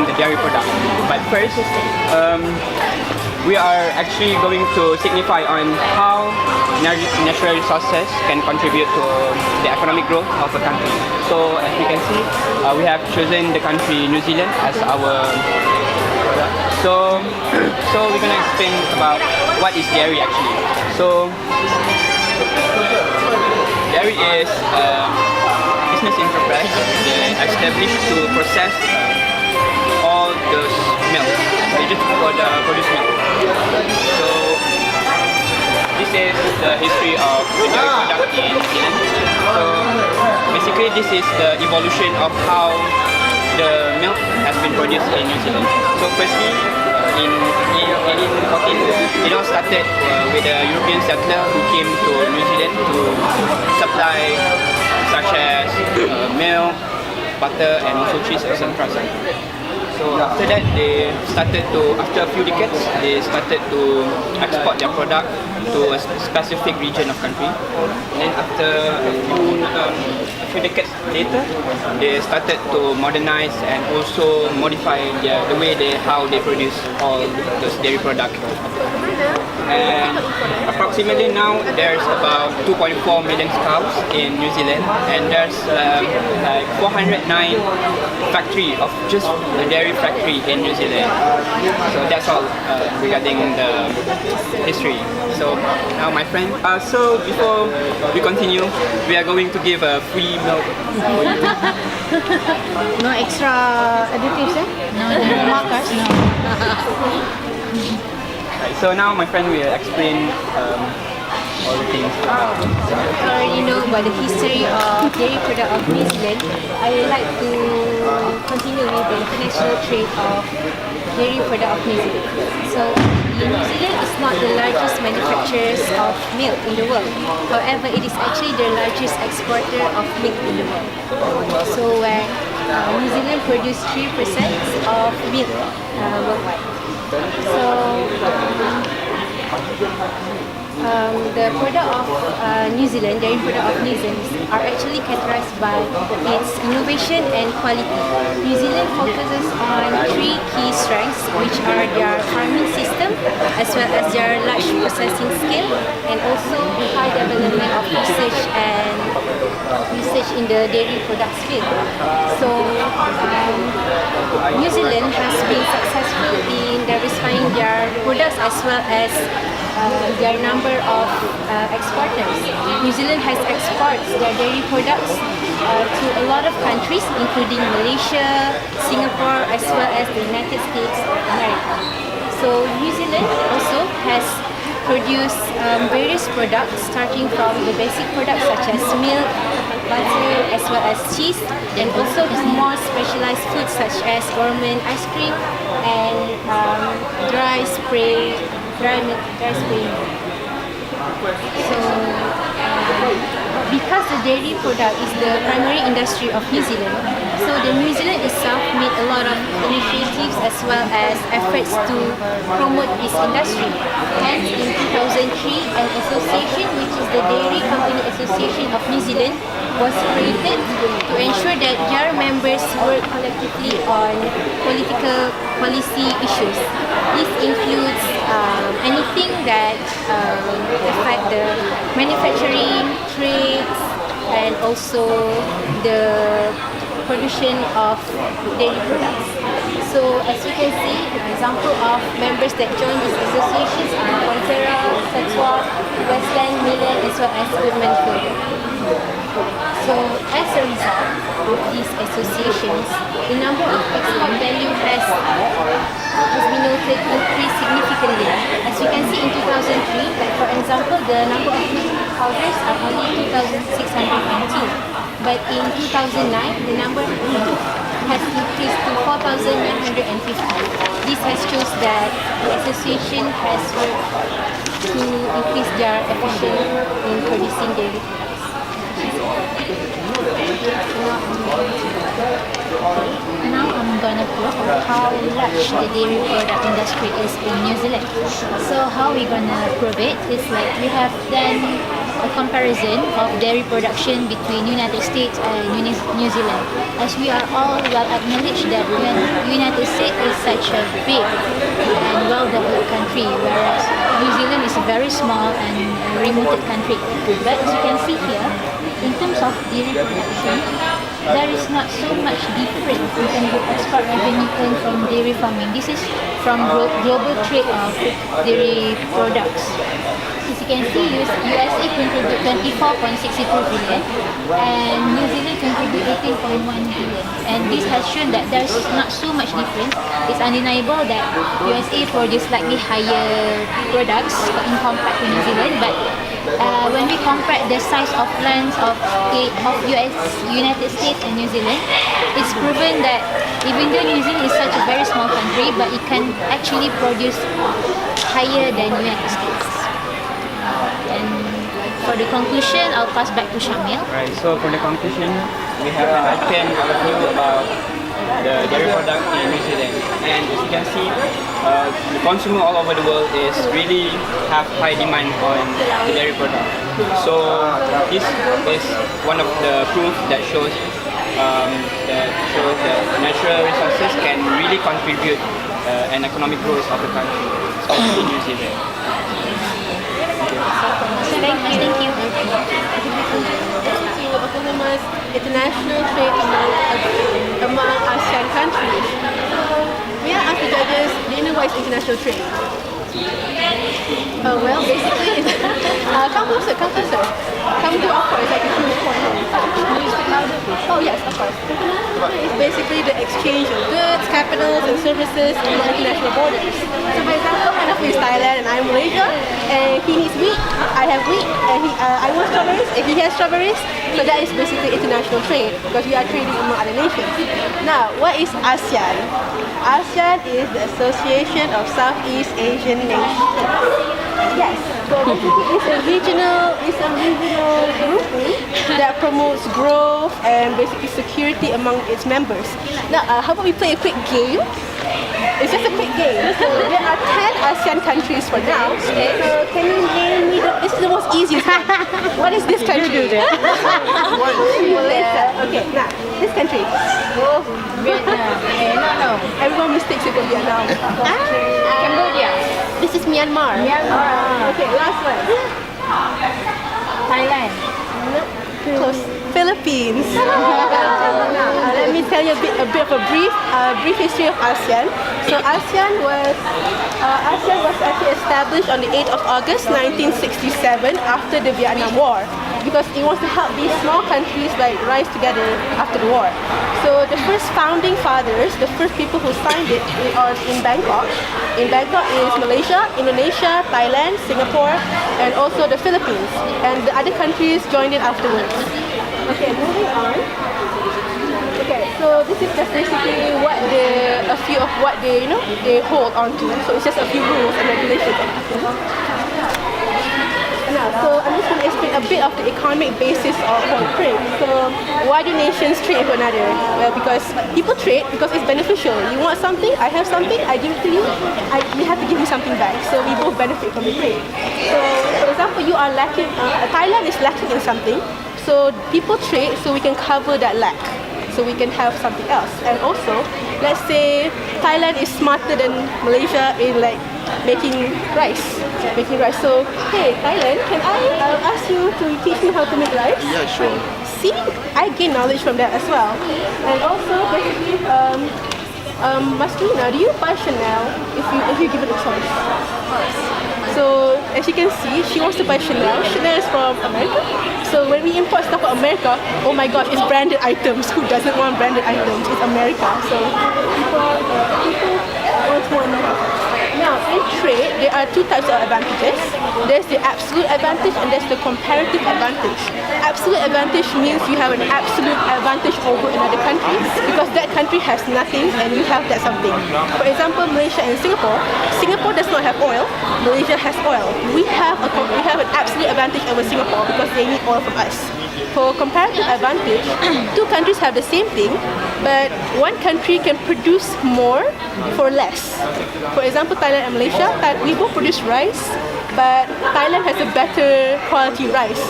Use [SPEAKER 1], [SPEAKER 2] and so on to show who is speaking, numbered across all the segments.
[SPEAKER 1] the dairy product. But first, we are actually going to signify on how natural resources can contribute to the economic growth of a country. So as you can see, we have chosen the country New Zealand as our product. So we're gonna explain about what is dairy actually. So dairy is a business enterprise established to process all those milk. They just produce milk. So this is the history of the dairy product in New Zealand. So basically this is the evolution of how the milk has been produced in New Zealand. So firstly, in 1814, it all started with a European settler who came to New Zealand to supply such as milk, butter and also cheese, etc. So after that, after a few decades, they started to export their product to a specific region of country. And then after a few decades later, they started to modernize and also modify the way how they produce all those dairy products. And approximately now there's about 2.4 million cows in New Zealand, and there's like 409 factory of just the dairy factory in New Zealand. So that's all regarding the history. So now my friend, so before we continue, we are going to give a free milk for you.
[SPEAKER 2] No extra additives, eh?
[SPEAKER 3] No markers, no.
[SPEAKER 1] Right, so now my friend will explain all the things.
[SPEAKER 2] You know about the history of dairy product of New Zealand. I would like to continue with the international trade of dairy product of New Zealand. So New Zealand is not the largest manufacturers of milk in the world. However, it is actually the largest exporter of milk in the world. So where New Zealand produces 3% of milk worldwide. So the product of New Zealand, dairy product of New Zealand are actually characterized by its innovation and quality. New Zealand focuses on 3 key strengths, which are their farming system, as well as their large processing scale, and also high development of research in the dairy products field. So New Zealand has been successful in diversifying their products as well as their number of exporters. New Zealand has exports their dairy products to a lot of countries, including Malaysia, Singapore, as well as the United States of America. So New Zealand also has produced various products, starting from the basic products such as milk, butter, as well as cheese, and also more specialized foods such as gourmet ice cream and dry spray. So, because the dairy product is the primary industry of New Zealand, so the New Zealand itself made a lot of initiatives as well as efforts to promote this industry. Hence, in 2003, an association, which is the Dairy Company Association of New Zealand, was created to ensure that their members work collectively on political policy issues. This includes anything that affect the manufacturing, trades, and also the production of dairy products. So as you can see, an example of members that join these associations are Montera, Satwa, Westland, Milan, as well as Goodman Field. So as a result of these associations, the number of export value has been noted increased significantly. As you can see in 2003, like for example, the number of milk powders are only 2,619. But in 2009, the number has increased to 4,950. This has shown that the association has worked to increase their efficiency in producing dairy products.
[SPEAKER 3] Now I'm gonna prove how large the dairy product industry is in New Zealand. So how we gonna prove it is like we have done a comparison of dairy production between United States and New Zealand, as we are all well acknowledged that United States is such a big and well-developed country, whereas New Zealand is a very small and remote country. But as you can see here, in terms of dairy production, there is not so much difference in terms of export revenue earned from dairy farming. This is from global trade of dairy products. As you can see, USA contribute 24.62 billion and New Zealand contribute 18.1 billion. And this has shown that there's not so much difference. It's undeniable that USA produce slightly higher products in compared to New Zealand, but when we compare the size of lands of United States and New Zealand, it's proven that even though New Zealand is such a very small country, but it can actually produce higher than United States. And for the conclusion, I'll pass back to Shamil.
[SPEAKER 1] Right, so for the conclusion, we have an item review about the dairy product in New Zealand. And as you can see, the consumer all over the world is really have high demand on the dairy product. So this is one of the proof that shows that natural resources can really contribute an economic growth of the country, especially in New Zealand.
[SPEAKER 3] Thank you.
[SPEAKER 4] To autonomous international trade among ASEAN countries. May I ask the judges, do you know what is international trade? Well, basically, come closer. Come to our point, like a huge point. Oh yes, of course. It's basically the exchange of goods, capitals, and services along international borders. So, for example, Hanafi is Thailand and I'm Malaysia, and he needs wheat, I have wheat, and I want strawberries, and he has strawberries. So that is basically international trade because we are trading among other nations. Now, what is ASEAN? ASEAN is the Association of Southeast Asian Nations. Yes, so basically it's a regional grouping that promotes growth and basically security among its members. Now, how about we play a quick game? It's just a quick game. So there are 10 ASEAN countries for now. So can you name me this is the most easiest one. What is this country? You do that. Malaysia. Okay, now this country. Oh, Vietnam. No. Everyone mistakes it for Vietnam.
[SPEAKER 3] Cambodia.
[SPEAKER 4] This is Myanmar. Okay, last one.
[SPEAKER 3] Thailand.
[SPEAKER 4] Close. Philippines. Let me tell you a bit of a brief history of ASEAN. So ASEAN was actually established on the 8th of August 1967 after the Vietnam War, because it wants to help these small countries like rise together after the war. So the first founding fathers, the first people who signed it are in Bangkok. In Bangkok is Malaysia, Indonesia, Thailand, Singapore, and also the Philippines. And the other countries joined in afterwards. Okay, moving on. Okay, so this is just basically a few of what they hold on to. So it's just a few rules and regulations. Now, so I'm just going to explain a bit of the economic basis of trade. So why do nations trade with one another? Well, because people trade because it's beneficial. You want something, I have something, I give it to you, we have to give you something back. So we both benefit from the trade. So for example, you are lacking, Thailand is lacking in something. So people trade so we can cover that lack. So we can have something else. And also, let's say Thailand is smarter than Malaysia in like making rice. So, hey Thailand, can I ask you to teach me how to make rice?
[SPEAKER 5] Yeah, sure.
[SPEAKER 4] See, I gain knowledge from that as well. And also, basically, Masrina, do you buy Chanel if you give it a choice? Of course. So as you can see, she wants to buy Chanel. Chanel is from America. So when we import stuff from America, oh my gosh, it's branded items. Who doesn't want branded items? It's America. So people want more America. Now, in trade, there are two types of advantages. There's the absolute advantage and there's the comparative advantage. Absolute advantage means you have an absolute advantage over another country because that country has nothing and you have that something. For example, Malaysia and Singapore. Singapore does not have oil. Malaysia has oil. We have an absolute advantage over Singapore because they need oil from us. For comparative advantage, two countries have the same thing, but one country can produce more for less. For example, Thailand and Malaysia. we both produce rice, but Thailand has a better quality rice.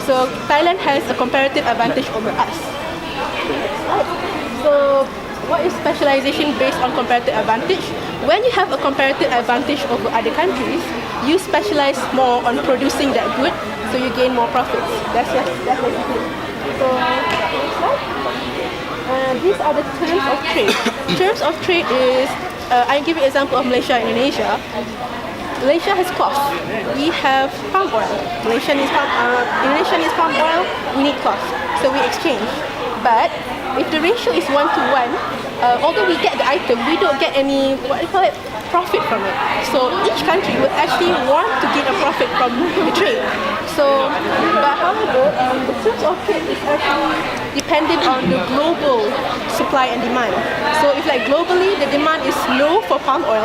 [SPEAKER 4] So Thailand has a comparative advantage over us. So what is specialization based on comparative advantage? When you have a comparative advantage over other countries, you specialize more on producing that good, so you gain more profits. That's basically it. So next slide. These are the terms of trade. Terms of trade is, I give you an example of Malaysia and Indonesia. Malaysia has cloth. We have palm oil. Indonesia needs palm oil. We need cloth. So we exchange. But if the ratio is 1-to-1, although we get the item, we don't get any, profit from it. So each country would actually want to get a profit from the trade. So, but however, the terms of trade is actually dependent on the global supply and demand. So if like globally the demand is low for palm oil,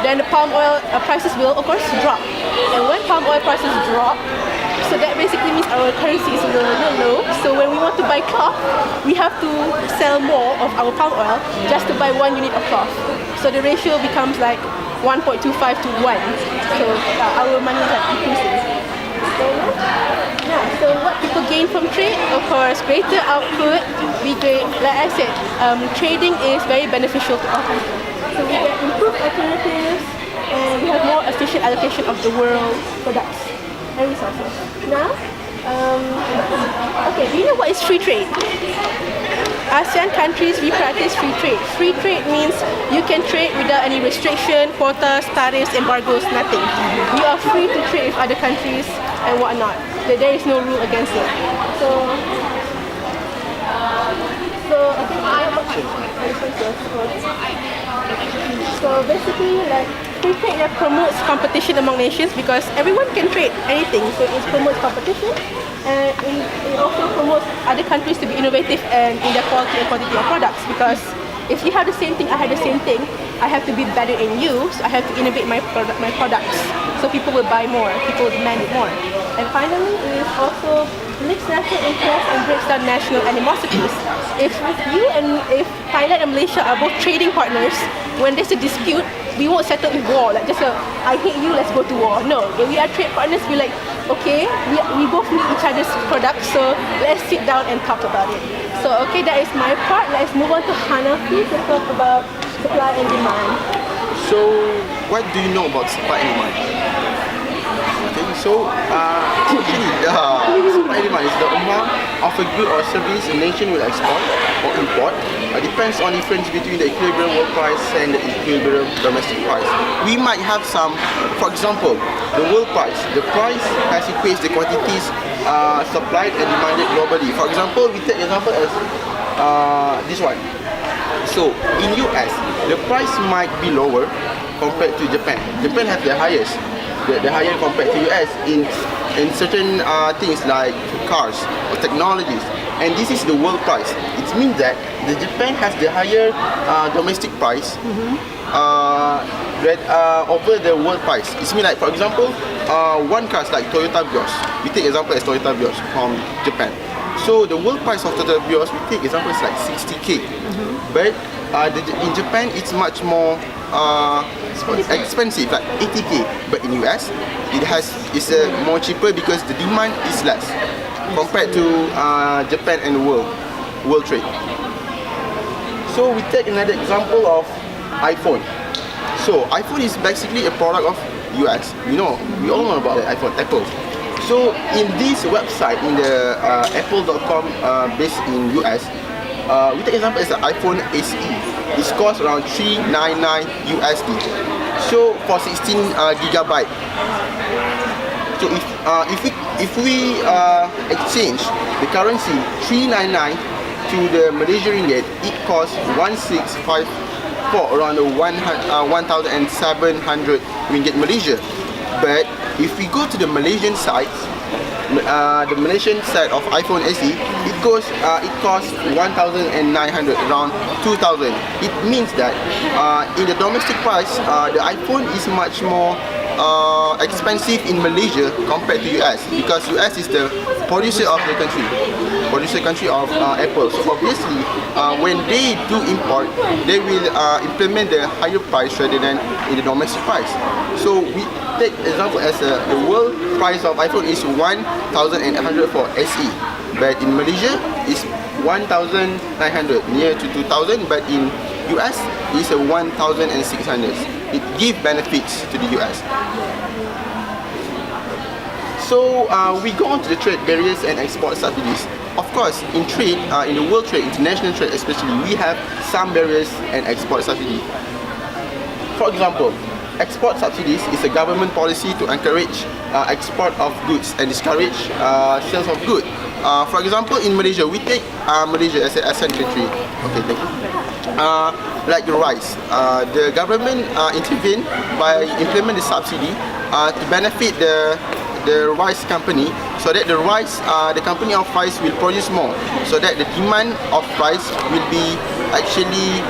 [SPEAKER 4] then the palm oil prices will of course drop. And when palm oil prices drop, so that basically means our currency is a little low. So when we want to buy cloth, we have to sell more of our palm oil just to buy 1 unit of cloth. So the ratio becomes like 1.25 to 1. So our money is like increasing. So what people gain from trade? Of course, greater output. Like I said, trading is very beneficial to all people. So we get improved alternatives and we have more efficient allocation of the world products and resources. Now, okay, do you know what is free trade? ASEAN countries, we practice free trade. Free trade means you can trade without any restriction, quotas, tariffs, embargoes, nothing. You are free to trade with other countries and whatnot. There is no rule against it. So basically, like free trade that promotes competition among nations because everyone can trade anything. So it promotes competition. And it also promotes other countries to be innovative and in their quality and quantity of products, because if you have the same thing, I have the same thing, I have to be better in you, so I have to innovate my products. So people will buy more, people will demand it more. And finally, it also links national interests and breaks down national animosities. If Thailand and Malaysia are both trading partners, when there's a dispute, we won't settle with war, like just I hate you, let's go to war. No, if we are trade partners, we like, okay, we both need each other's products, so let's sit down and talk about it. So okay, that is my part. Let's move on to Hanafi to talk about supply and demand.
[SPEAKER 5] So what do you know about supply and demand? Okay, so actually supply and demand is the amount of a good or service a nation will export or import. Depends on difference between the equilibrium world price and the equilibrium domestic price. We might have some, for example, the world price. The price has equates the quantities supplied and demanded globally. For example, we take example as this one. So in US, the price might be lower compared to Japan. Japan has the highest, the higher compared to US in certain things like cars or technologies. And this is the world price. It means that the Japan has the higher domestic price over the world price. It means like, for example, one car is like Toyota Vios. We take example as Toyota Vios from Japan. So the world price of Toyota Vios, we take example is like 60k. But in Japan, it's much more expensive, like 80k. But in US, it's more cheaper because the demand is less compared to Japan and world trade. So we take another example of iPhone. So iPhone is basically a product of US. We all know about the iPhone, Apple. So in this website, in the apple.com based in US, we take example as the iPhone SE. It costs around $399 USD. So for 16 gigabyte. So if we exchange the currency 399 to the Malaysian ringgit, it costs 1654, around 1,700 ringgit Malaysia. But if we go to the Malaysian side, the Malaysian side of iPhone SE, it costs 1,900, around 2,000. It means that in the domestic price, the iPhone is much more expensive in Malaysia compared to US, because US is the producer of the country. producer country of Apple. So obviously, when they do import, they will implement the higher price rather than in the domestic price. So we take example as the world price of iPhone is 1,800 for SE, but in Malaysia is 1,900, near to 2,000, but in US is a 1,600. It gives benefits to the US. So we go on to the trade barriers and export subsidies. Of course, in trade, in the world trade, international trade especially, we have some barriers and export subsidies. For example, export subsidies is a government policy to encourage export of goods and discourage sales of goods. For example, in Malaysia, we take Malaysia as an ASEAN country. Okay, thank you. Like the rice, the government intervened by implementing the subsidy to benefit the rice company, so that the rice, the company of rice will produce more, so that the demand of rice will be actually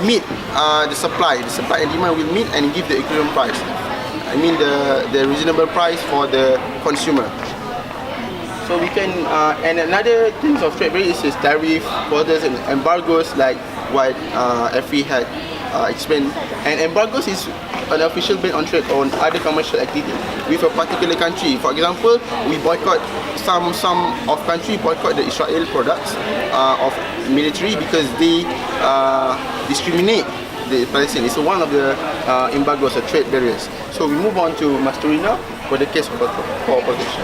[SPEAKER 5] meet the supply and demand will meet and give the equivalent price. I mean the reasonable price for the consumer. So we can, and another things of trade barriers is tariff, quotas and embargoes, like what Effie had explained. And embargoes is an official ban on trade on other commercial activity with a particular country. For example, we boycott some of country boycott the Israel products of military because they discriminate the Palestinians. It's one of the embargoes, or trade barriers. So we move on to Masturina for the case of cooperation.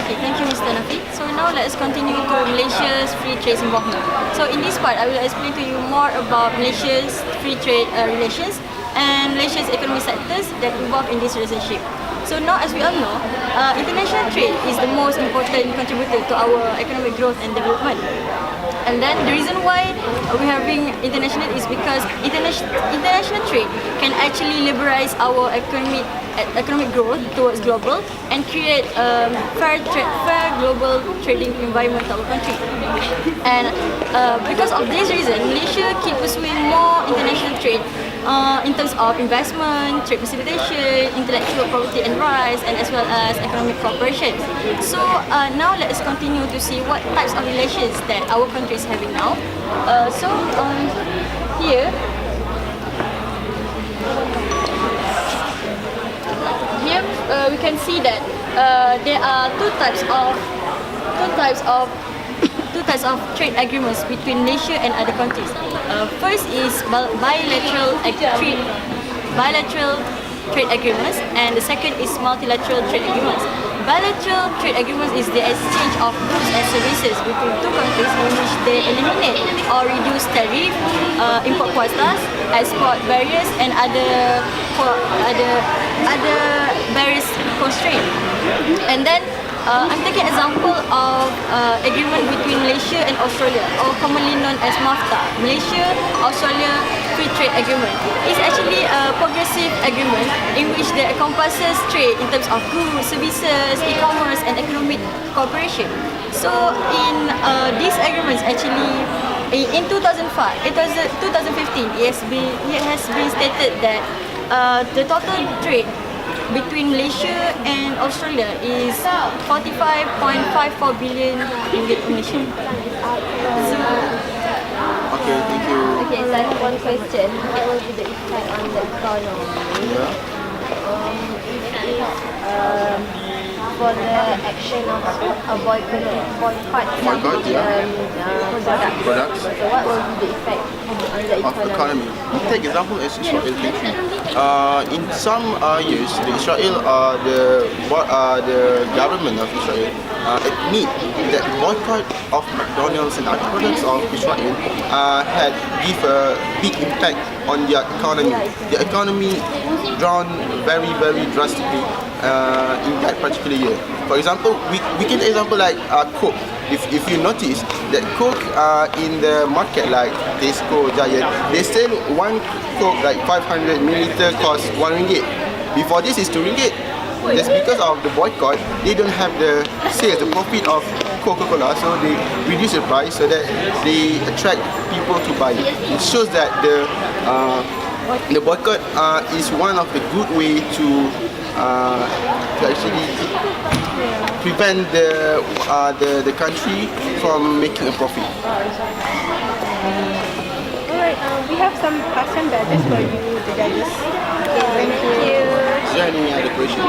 [SPEAKER 6] Okay, thank you, Mr. Nafi. So now let's continue to Malaysia's free trade involvement. So in this part, I will explain to you more about Malaysia's free trade relations and Malaysia's economic sectors that involve in this relationship. So now, as we all know, international trade is the most important contributor to our economic growth and development. And then the reason why we're having international is because international trade can actually liberalize our economic growth towards global and create fair global trading environment to our country. And because of this reason, Malaysia keep pursuing more international trade in terms of investment, trade facilitation, intellectual property and rights, and as well as economic cooperation. So now let's continue to see what types of relations that our country is having now. Here we can see that there are two types of trade agreements between Malaysia and other countries. First is bilateral trade agreements, and the second is multilateral trade agreements. Bilateral trade agreements is the exchange of goods and services between two countries in which they eliminate or reduce tariff, import quotas, export barriers, and other various constraints. And then I'm taking example of agreement between Malaysia and Australia, or commonly known as MAFTA, Malaysia-Australia Free Trade Agreement. It's actually a progressive agreement in which that encompasses trade in terms of goods, services, e-commerce, and economic cooperation. So in these agreements, actually, in 2015, it has been stated that the total trade between Malaysia and Australia is 45.54 billion ringgit Malaysian.
[SPEAKER 5] Okay, thank you.
[SPEAKER 3] Okay, so I have one question. What will be the effect on the economy? For the action of boycott some
[SPEAKER 5] Boycott, yeah.
[SPEAKER 3] products. So what will be the effect on the
[SPEAKER 5] Of economy. We take example as Israel country. In some years, Israel, the government of Israel admit that boycott of McDonald's and other products of Israel had give a big impact on their economy. The economy drawn very, very drastically in that particular year. For example, we can example like Coke. If you notice that Coke in the market like Tesco, Giant, they sell one Coke like 500 milliliter cost 1 ringgit. Before this is 2 ringgit. Just because of the boycott, they don't have the sales, the profit of Coca-Cola, so they reduce the price so that they attract people to buy it. It shows that the boycott is one of the good way to actually prevent the country from making a profit.
[SPEAKER 4] Alright, we have some passion badges for you, the judges. Okay, thank you.
[SPEAKER 5] Is there any other question?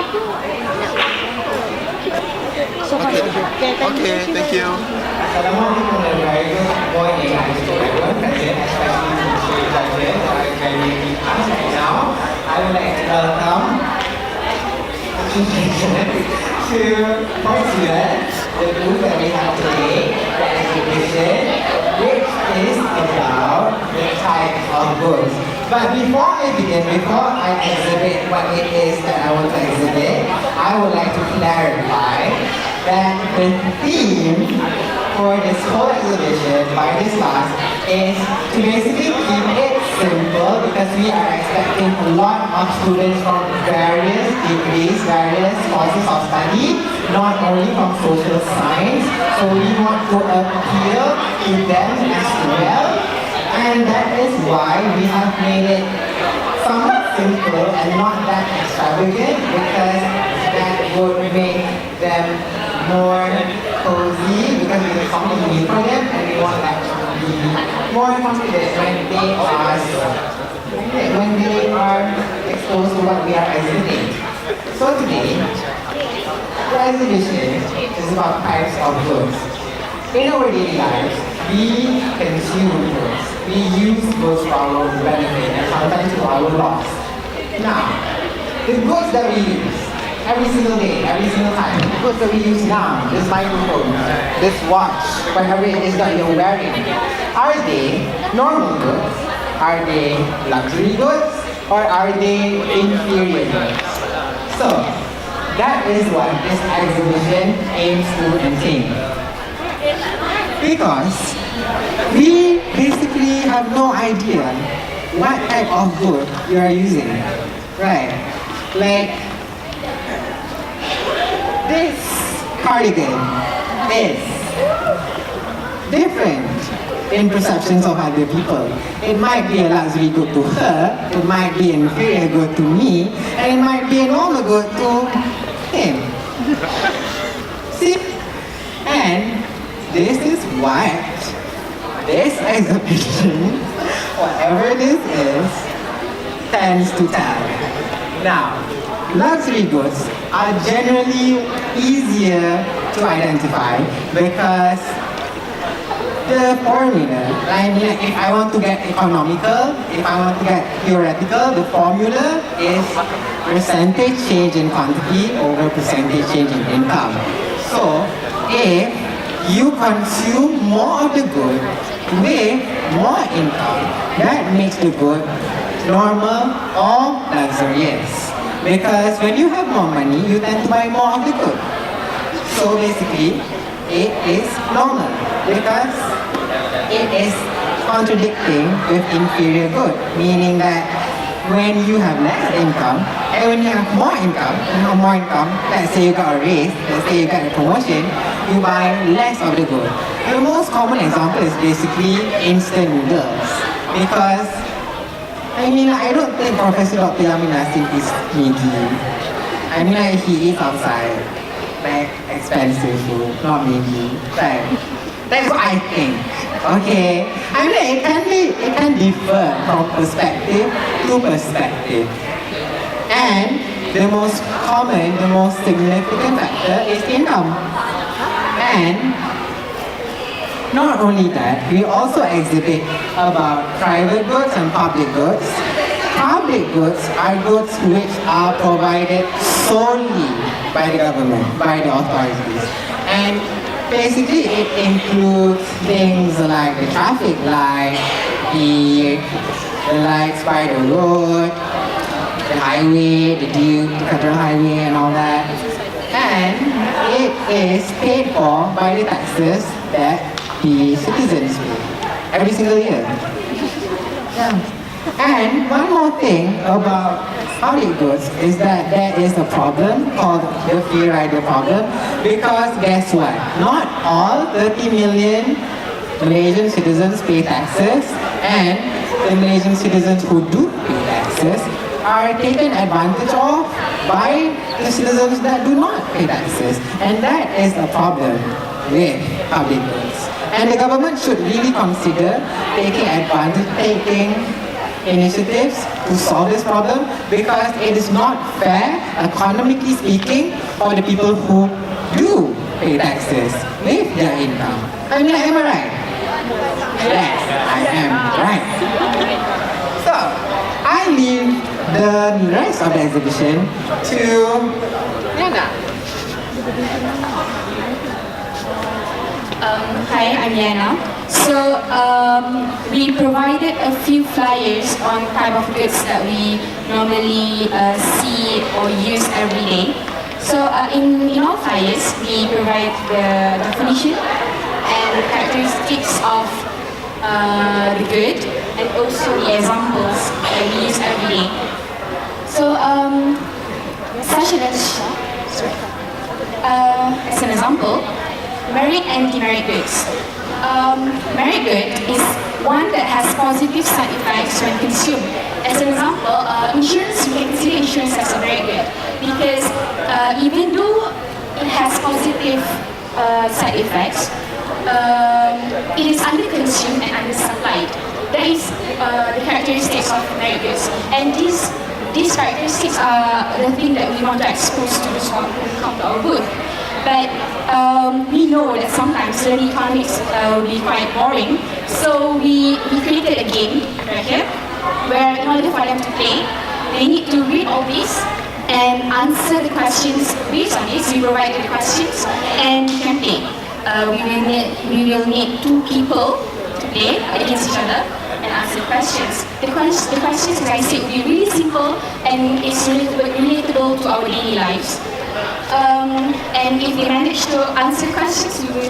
[SPEAKER 5] Okay, thank you.
[SPEAKER 7] Assalamualaikum and very good morning, everyone present, especially the judges that are very us right now. I would like to welcome to consider the group that we have today, the exhibition, which is about the type of goods. But before I begin, before I exhibit what it is that I want to exhibit, I would like to clarify that the theme for this whole exhibition by this class is to basically keep it simple because we are expecting a lot of students from various degrees, various courses of study, not only from social science, so we want to appeal to them as well, and that is why we have made it somewhat simple and not that extravagant because that would make them more cozy because it is something new for them and we want them to be more confident when they are exposed to what we are exhibiting. So today, the exhibition is about types of goods. In our daily lives, we consume goods. We use goods for our benefit and sometimes for our loss. Now, the goods that we use every single day, every single time, the goods that we use now, this microphone, this watch, whatever it is that you're wearing, are they normal goods? Are they luxury goods? Or are they inferior goods? So, that is what this exhibition aims to attain. Because we basically have no idea what type of good you are using. Right? Like, this cardigan is different in perceptions of other people. It might be a luxury good to her, it might be an inferior good to me, and it might be a normal good to him. See? And this is what this exhibition, whatever this is, tends to tell. Now, luxury goods are generally easier to identify because the formula, I mean, if I want to get economical, if I want to get theoretical, the formula is percentage change in quantity over percentage change in income. So, if you consume more of the good with more income, that makes the good normal or luxurious. Because when you have more money, you tend to buy more of the good. So basically, it is normal because it is contradicting with inferior good, meaning that when you have less income and when you have more income, let's say you got a raise, let's say you got a promotion, you buy less of the good. The most common example is basically instant noodles because I mean, I don't think Professor Dr. Yamin Nassim is needy. I mean, like, he eats outside, like, expensive food, not needy. Right? That's what I think. Okay? I mean, it can differ from perspective to perspective. And the most common, the most significant factor is income. And not only that, we also exhibit about private goods and public goods. Public goods are goods which are provided solely by the government, by the authorities. And basically it includes things like the traffic light, the lights by the road, the highway, the federal highway and all that. And it is paid for by the taxes that the citizens pay every single year. Yeah. And one more thing about public goods is that there is a problem called the free rider problem because guess what? Not all 30 million Malaysian citizens pay taxes and the Malaysian citizens who do pay taxes are taken advantage of by the citizens that do not pay taxes. And that is a problem with public goods. And the government should really consider taking initiatives to solve this problem, because it is not fair, economically speaking, for the people who do pay taxes with their income. I mean, am I right? Yes, I am right. So, I leave the rest of the exhibition to Yana.
[SPEAKER 8] Hi, I'm Yana. So we provided a few flyers on type of goods that we normally see or use every day. So in our flyers, we provide the definition and characteristics of the good, and also the examples that we use every day. So such as an example, merit and demerit goods. Merit good is one that has positive side effects when consumed. As an example, insurance, we can consider insurance as a merit good, because even though it has positive side effects, it is underconsumed and undersupplied. That is the characteristics of merit goods. And these characteristics are the thing that we want to expose to the swap when we come to our booth. But we know that sometimes learning economics will be quite boring. So we created a game right here, where in order for them to play, they need to read all this and answer the questions based on this. We provided the questions and you can play. We will need two people to play against each other and answer the questions. The questions, as I said, will be really simple and it's relatable to our daily lives. And if they manage to answer questions, we will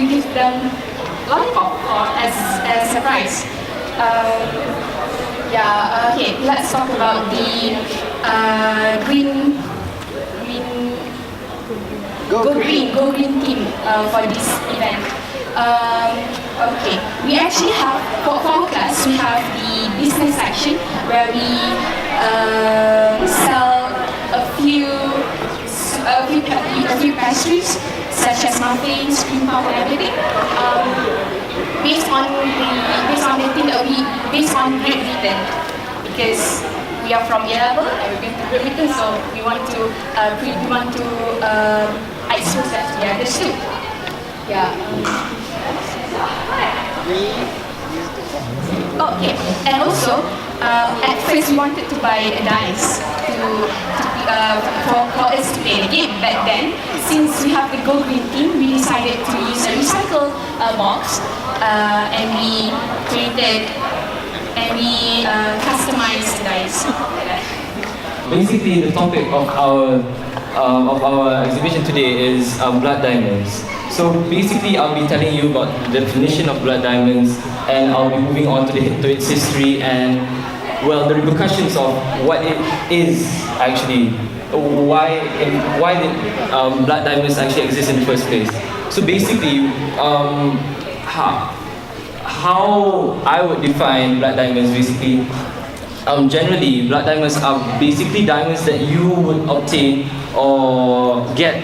[SPEAKER 8] give them lollipop as a surprise. Okay, let's talk about the Go Green team for this event. Okay, we actually have, for our class, we have the business section where we sell a few pastries, such as muffins, cream puff, and everything. Based on Great Britain, because we are from A-level and we're going to Great Britain, so we want to expose that to the others too. Yeah. Okay, and also at first we wanted to buy a dice for us to play the game. But then, since we have the Go Green team, we decided to use a recycle box, and we created and we customized the dice.
[SPEAKER 9] Basically, the topic of our exhibition today is blood diamonds. So basically, I'll be telling you about the definition of blood diamonds, and I'll be moving on to its history and, well, the repercussions of what it is actually, why blood diamonds actually exist in the first place. So basically, how I would define blood diamonds, basically, generally, blood diamonds are basically diamonds that you would obtain or get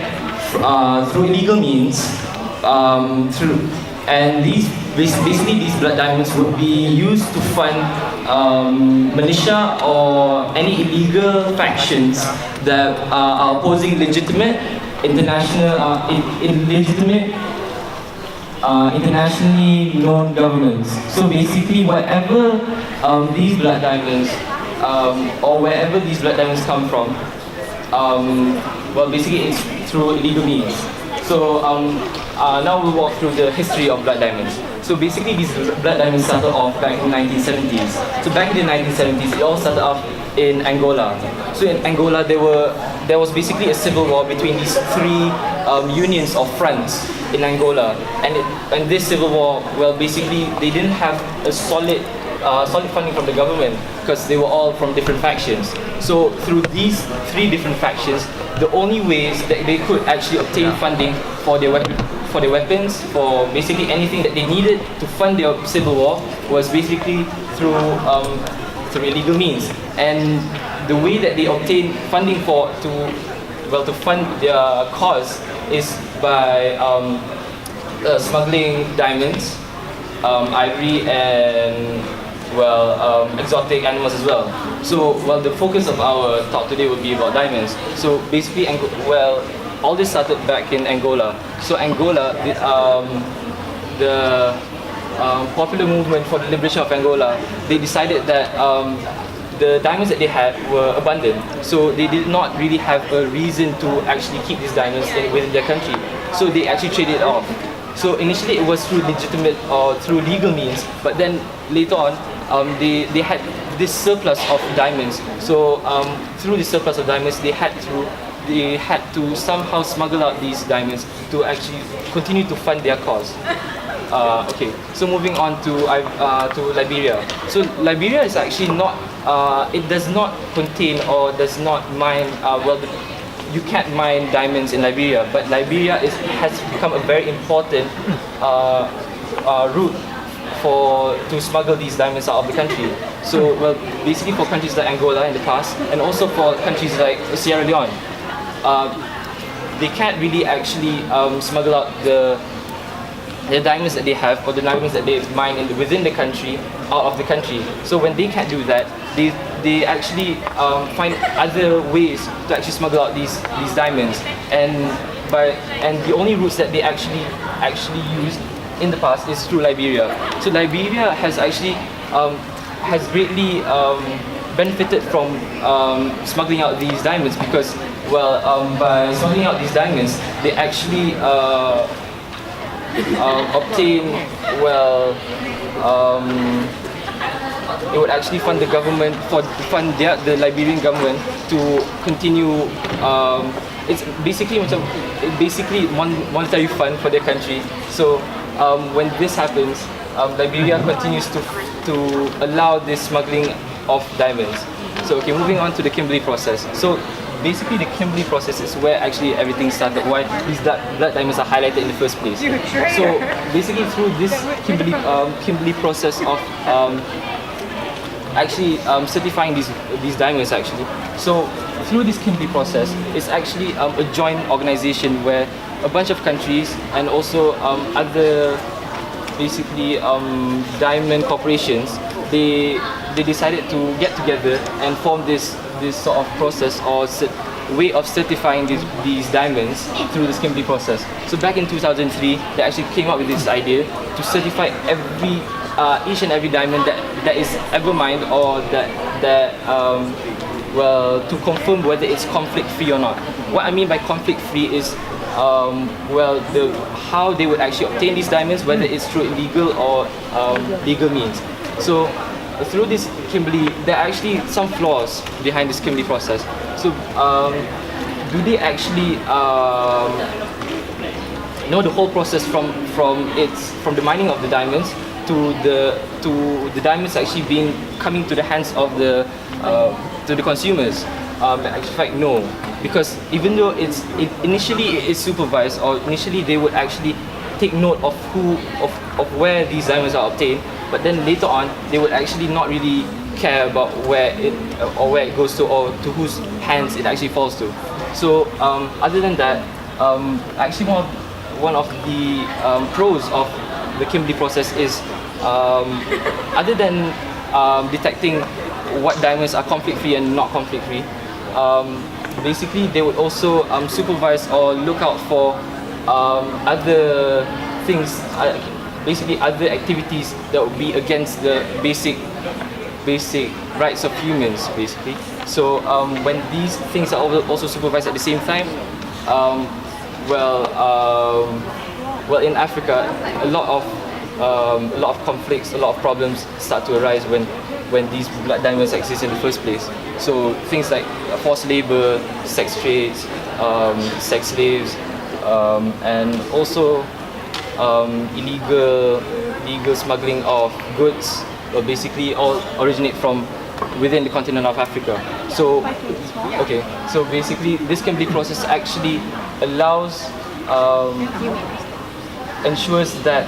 [SPEAKER 9] through illegal means, and these blood diamonds would be used to fund militia or any illegal factions that are opposing legitimate internationally known governments. So basically, whatever these blood diamonds or wherever these blood diamonds come from, well, basically it's through illegal means. So now we'll walk through the history of blood diamonds. So basically, these blood diamonds started off back in the 1970s. So back in the 1970s, it all started off in Angola. So in Angola, there was basically a civil war between these three unions of fronts in Angola, and this civil war, well, basically they didn't have a solid funding from the government because they were all from different factions. So through these three different factions, the only ways that they could actually obtain funding for their weapons, for basically anything that they needed to fund their civil war, was basically through through illegal means. And the way that they obtain funding to fund their cause is by smuggling diamonds, ivory, and exotic animals as well. So, the focus of our talk today will be about diamonds. So basically, all this started back in Angola. So Angola, the popular movement for the liberation of Angola, they decided that the diamonds that they had were abundant. So they did not really have a reason to actually keep these diamonds within their country. So they actually traded it off. So initially it was through legitimate or through legal means, but then later on, they had this surplus of diamonds. So through the surplus of diamonds, they had to somehow smuggle out these diamonds to actually continue to fund their cause. Okay, so moving on to Liberia. So Liberia is actually not, it does not contain or does not mine, you can't mine diamonds in Liberia, but Liberia has become a very important route to smuggle these diamonds out of the country. So, basically for countries like Angola in the past, and also for countries like Sierra Leone, they can't really actually smuggle out the diamonds that they have, or the diamonds that they mine within the country, out of the country. So when they can't do that, they actually find other ways to actually smuggle out these diamonds, and the only routes that they actually used in the past is through Liberia. So Liberia has actually has greatly benefited from smuggling out these diamonds, because by smuggling out these diamonds, they actually obtain it would actually fund the government the Liberian government to continue. It's basically monetary fund for their country. So when this happens, Liberia continues to allow this smuggling of diamonds. So moving on to the Kimberley process. So basically the Kimberley process is where actually everything started, why these blood diamonds are highlighted in the first place. So basically through this Kimberley process of certifying these diamonds actually. So through this Kimberley process, it's actually a joint organization where a bunch of countries and also other diamond corporations, they decided to get together and form this sort of process or way of certifying these diamonds through this Kimberley process. So back in 2003, they actually came up with this idea to certify each and every diamond that is ever mined, or to confirm whether it's conflict free or not. What I mean by conflict free is how they would actually obtain these diamonds, whether it's through illegal or legal means. So through this Kimberley, there are actually some flaws behind this Kimberley process. So do they actually know the whole process from the mining of the diamonds to the diamonds actually coming to the hands of the consumers? In fact, no, because even though initially it is supervised, or initially they would actually take note of where these diamonds are obtained, but then later on they would actually not really care about where it goes to, or to whose hands it actually falls to. So other than that, actually one of the pros of the Kimberley process is, other than detecting what diamonds are conflict free and not conflict free, basically they would also supervise or look out for other things, other activities that would be against the basic rights of humans, basically. So when these things are also supervised at the same time, in Africa, a lot of conflicts, a lot of problems start to arise when these blood diamonds exist in the first place. So things like forced labor, sex trades, sex slaves, and also illegal smuggling of goods, basically all originate from within the continent of Africa. So basically this Kimberley process actually ensures that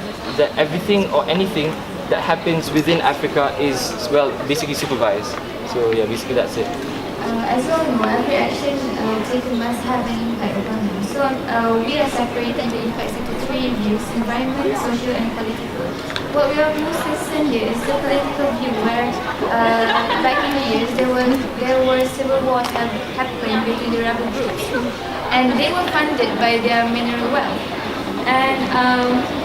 [SPEAKER 9] everything or anything that happens within Africa is, well, basically supervised. So yeah, basically that's it.
[SPEAKER 3] As you all know, every action taken must have an impact upon them. So we are separating the impacts into three views: environment, social, and political. What we are most concerned here is the political view, where back in the years there were civil wars that happened between the rebel groups, and they were funded by their mineral wealth. And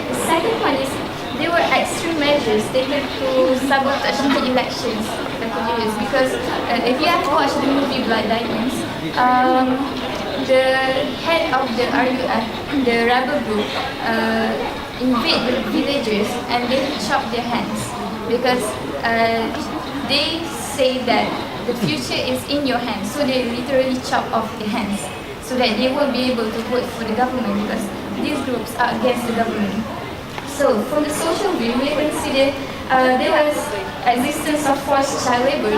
[SPEAKER 3] the second one is there were extreme measures taken to sabotage the elections that could use, because if you have watched the movie Blood Diamonds, the head of the RUF, the rebel group, invade the villagers and they chop their hands because they say that the future is in your hands, so they literally chop off their hands so that they won't be able to vote for the government because these groups are against the government. So from the social view, we consider there was existence of forced child labor.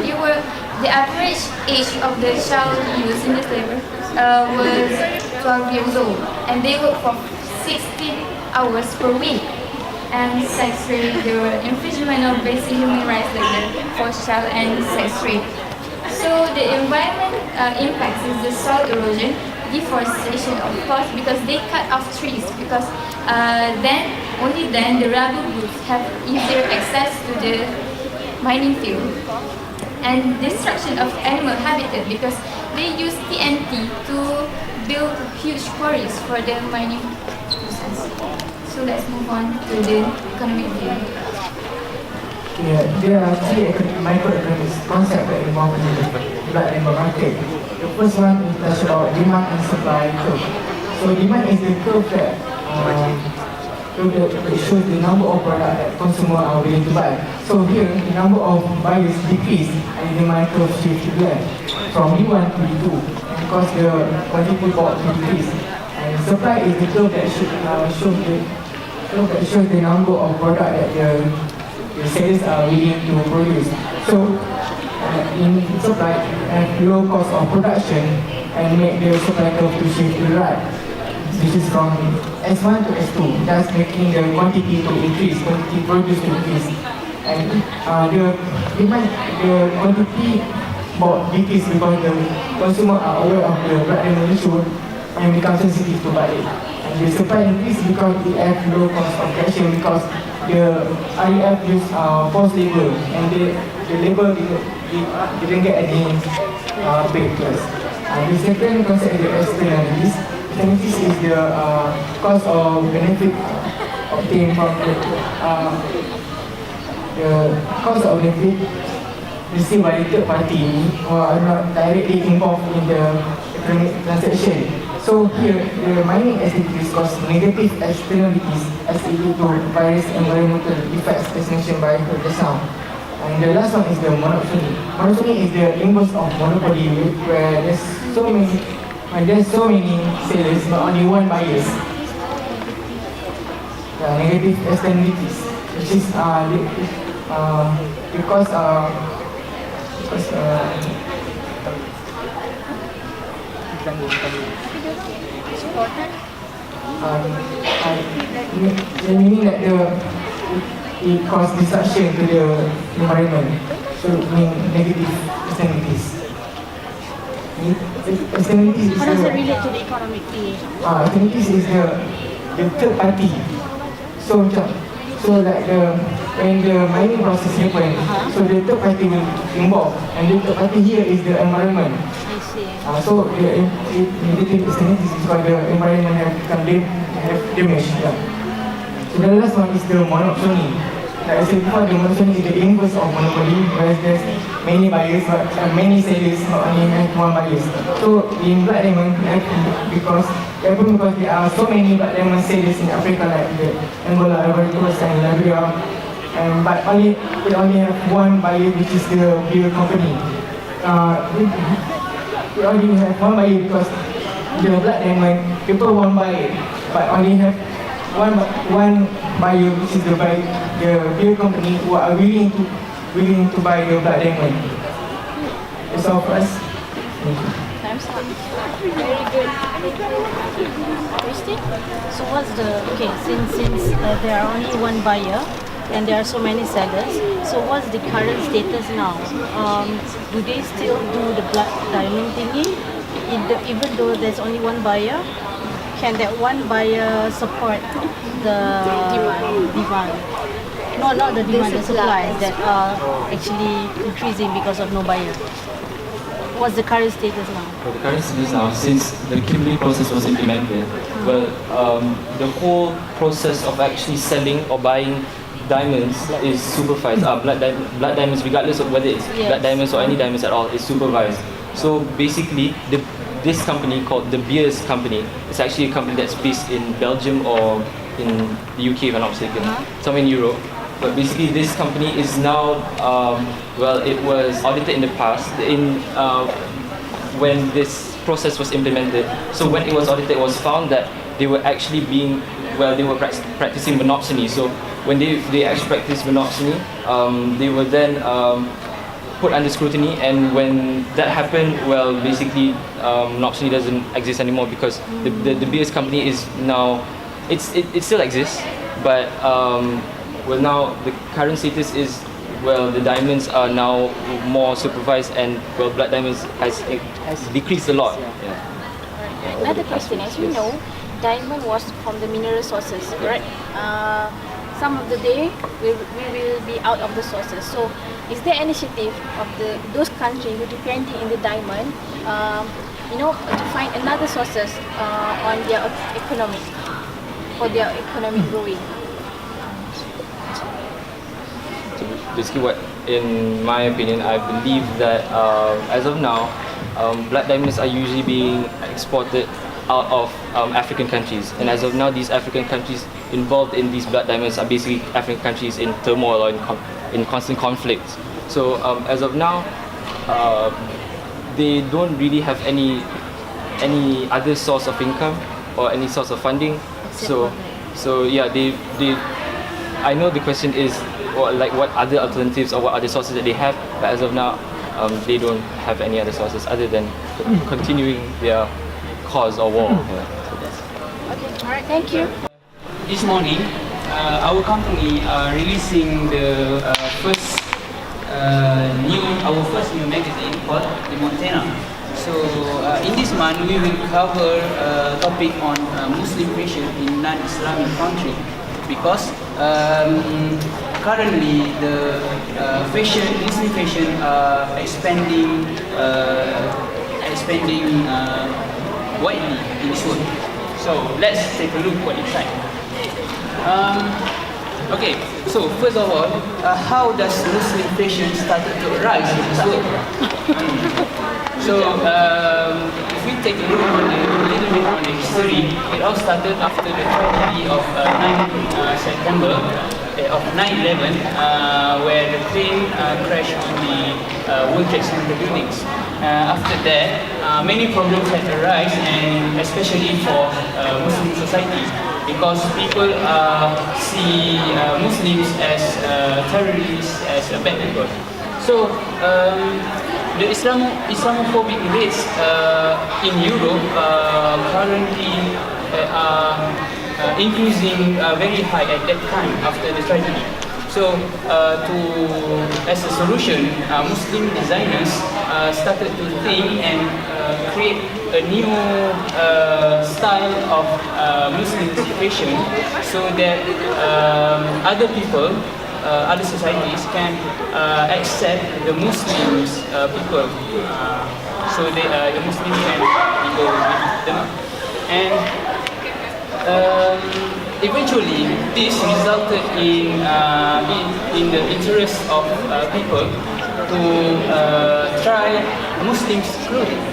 [SPEAKER 3] The average age of the child used in this labor was 12 years old, and they worked for 16 hours per week. And sex rape, there were infringement of basic human rights like the forced child and sex rape. So the environment impacts is the soil erosion, deforestation, of course, because they cut off trees, because only then the rebel groups have easier access to the mining field. And destruction of animal habitat, because they use TNT to build huge quarries for the mining process. So let's move on to the economic view.
[SPEAKER 7] Yeah, there are three microeconomics concepts that involve in the blood animal market. The first one is touch about demand and supply curve. So demand is the curve that shows the number of products that consumers are willing to buy. So here, the number of buyers decrease and the demand curve shifts to the left from D1 to D2 because the quantity bought decrease. And supply is the curve that shows the number of products that the sellers are willing to produce. So in supply, have low cost of production and make the supply curve to shift to the right. This is from S1 to S2, thus making the quantity to increase, quantity produced to increase. And the demand, the quantity bought decrease because the consumer are aware of the blood animal issue and become sensitive to buy it. And the supply increase because it has low cost of production, because the REF use forced labor and the labor didn't get any paid plus. The second concept is the externalities. Externalities is the cost or benefit obtained from the cost of benefit received by the third party who are not directly involved in the economic transaction. So here, the mining activities cause negative externalities as it lead to various environmental effects as mentioned by just now. And the last one is the monopsony. Monopsony is the inverse of monopoly, where there's so many sellers but only one buyers. The negative externalities, which is because meaning that it causes destruction to the environment, so mean negative externalities. Externalities is
[SPEAKER 4] How does it relate to the economic view?
[SPEAKER 7] externalities is the third party. So like when the mining process happens, so the third party will involve, and the third party here is the environment.
[SPEAKER 4] I see.
[SPEAKER 7] So the negative externalities is because the environment have damage. Yeah. So the last one is the monopsony. Like I said before, the monopsony is the inverse of monopoly, whereas there's many buyers but many sellers, not only one buyers. So in blood diamond, because there are so many blood diamond sellers in Africa, like the Angola, Ivory Coast, and Liberia, but we only have one buyer, which is the beer company. We only have one buyer because the blood diamond people won't buy it, but only have one buyer, which is the beer company who are willing to buy the blood diamond. That's all for us. Thank you.
[SPEAKER 4] Time's up. Very good. Christy? So what's the, okay, since there are only one buyer,
[SPEAKER 6] and there are so many sellers. So what's the current status now? Do they still do the blood diamond thingy? Even though there's only one buyer, can that one buyer support the demand? No, not the demand, the supplies that are actually increasing because of no buyer. What's the current status now?
[SPEAKER 9] Well, the current status now, since the Kimberley process was implemented, well, the whole process of actually selling or buying diamonds is supervised. Blood diamonds, regardless of whether it's blood diamonds or any diamonds at all, is supervised. So basically, this company called the Beers Company, it's actually a company that's based in Belgium or in the UK, if I'm not mistaken, somewhere in Europe. But basically, this company is now, well, it was audited in the past when this process was implemented. So when it was audited, it was found that they were actually they were practicing monopsony. So when they actually practiced monopsony, they were then put under scrutiny. And when that happened, well, basically, monopsony doesn't exist anymore because the Beers Company is now, it still exists, but well, now the current status is, well, the diamonds are now more supervised, and well, blood diamonds has decreased a lot.
[SPEAKER 8] Another question, as we know, diamond was from the mineral sources, correct? Some of the day we will be out of the sources. So, is there initiative of those countries who depending in the diamond, to find another sources on their economy, for their economic growing?
[SPEAKER 9] Basically, what, in my opinion, I believe that as of now, blood diamonds are usually being exported out of African countries, and as of now, these African countries involved in these blood diamonds are basically African countries in turmoil or in constant conflict. So as of now, they don't really have any other source of income or any source of funding. So yeah, they I know the question is, or like, what other alternatives or what other sources that they have, but as of now, they don't have any other sources other than continuing their cause or war.
[SPEAKER 8] Okay, alright, thank you.
[SPEAKER 10] This morning, our company are releasing the first new magazine called the Montana. So in this month, we will cover a topic on Muslim fashion in non-Islamic country, because currently the Muslim fashion expanding widely in this world. So let's take a look what it's like. Okay, so first of all, how does Muslim fashion started to rise in this world? So if we take a look on a little bit on the history, it all started after the tragedy of 9 September of 9/11, where the plane crashed on the World Trade Center buildings. After that, many problems had arisen, and especially for Muslim society, because people see Muslims as terrorists, as bad people. So the Islamophobic rates in Europe currently are increasing very high at that time after the tragedy. So as a solution, Muslim designers started to think and create a new style of Muslim fashion, so that other people, other societies can accept the Muslims people, so the Muslims can go with them. And eventually, this resulted in the interest of people to try Muslims' clothing.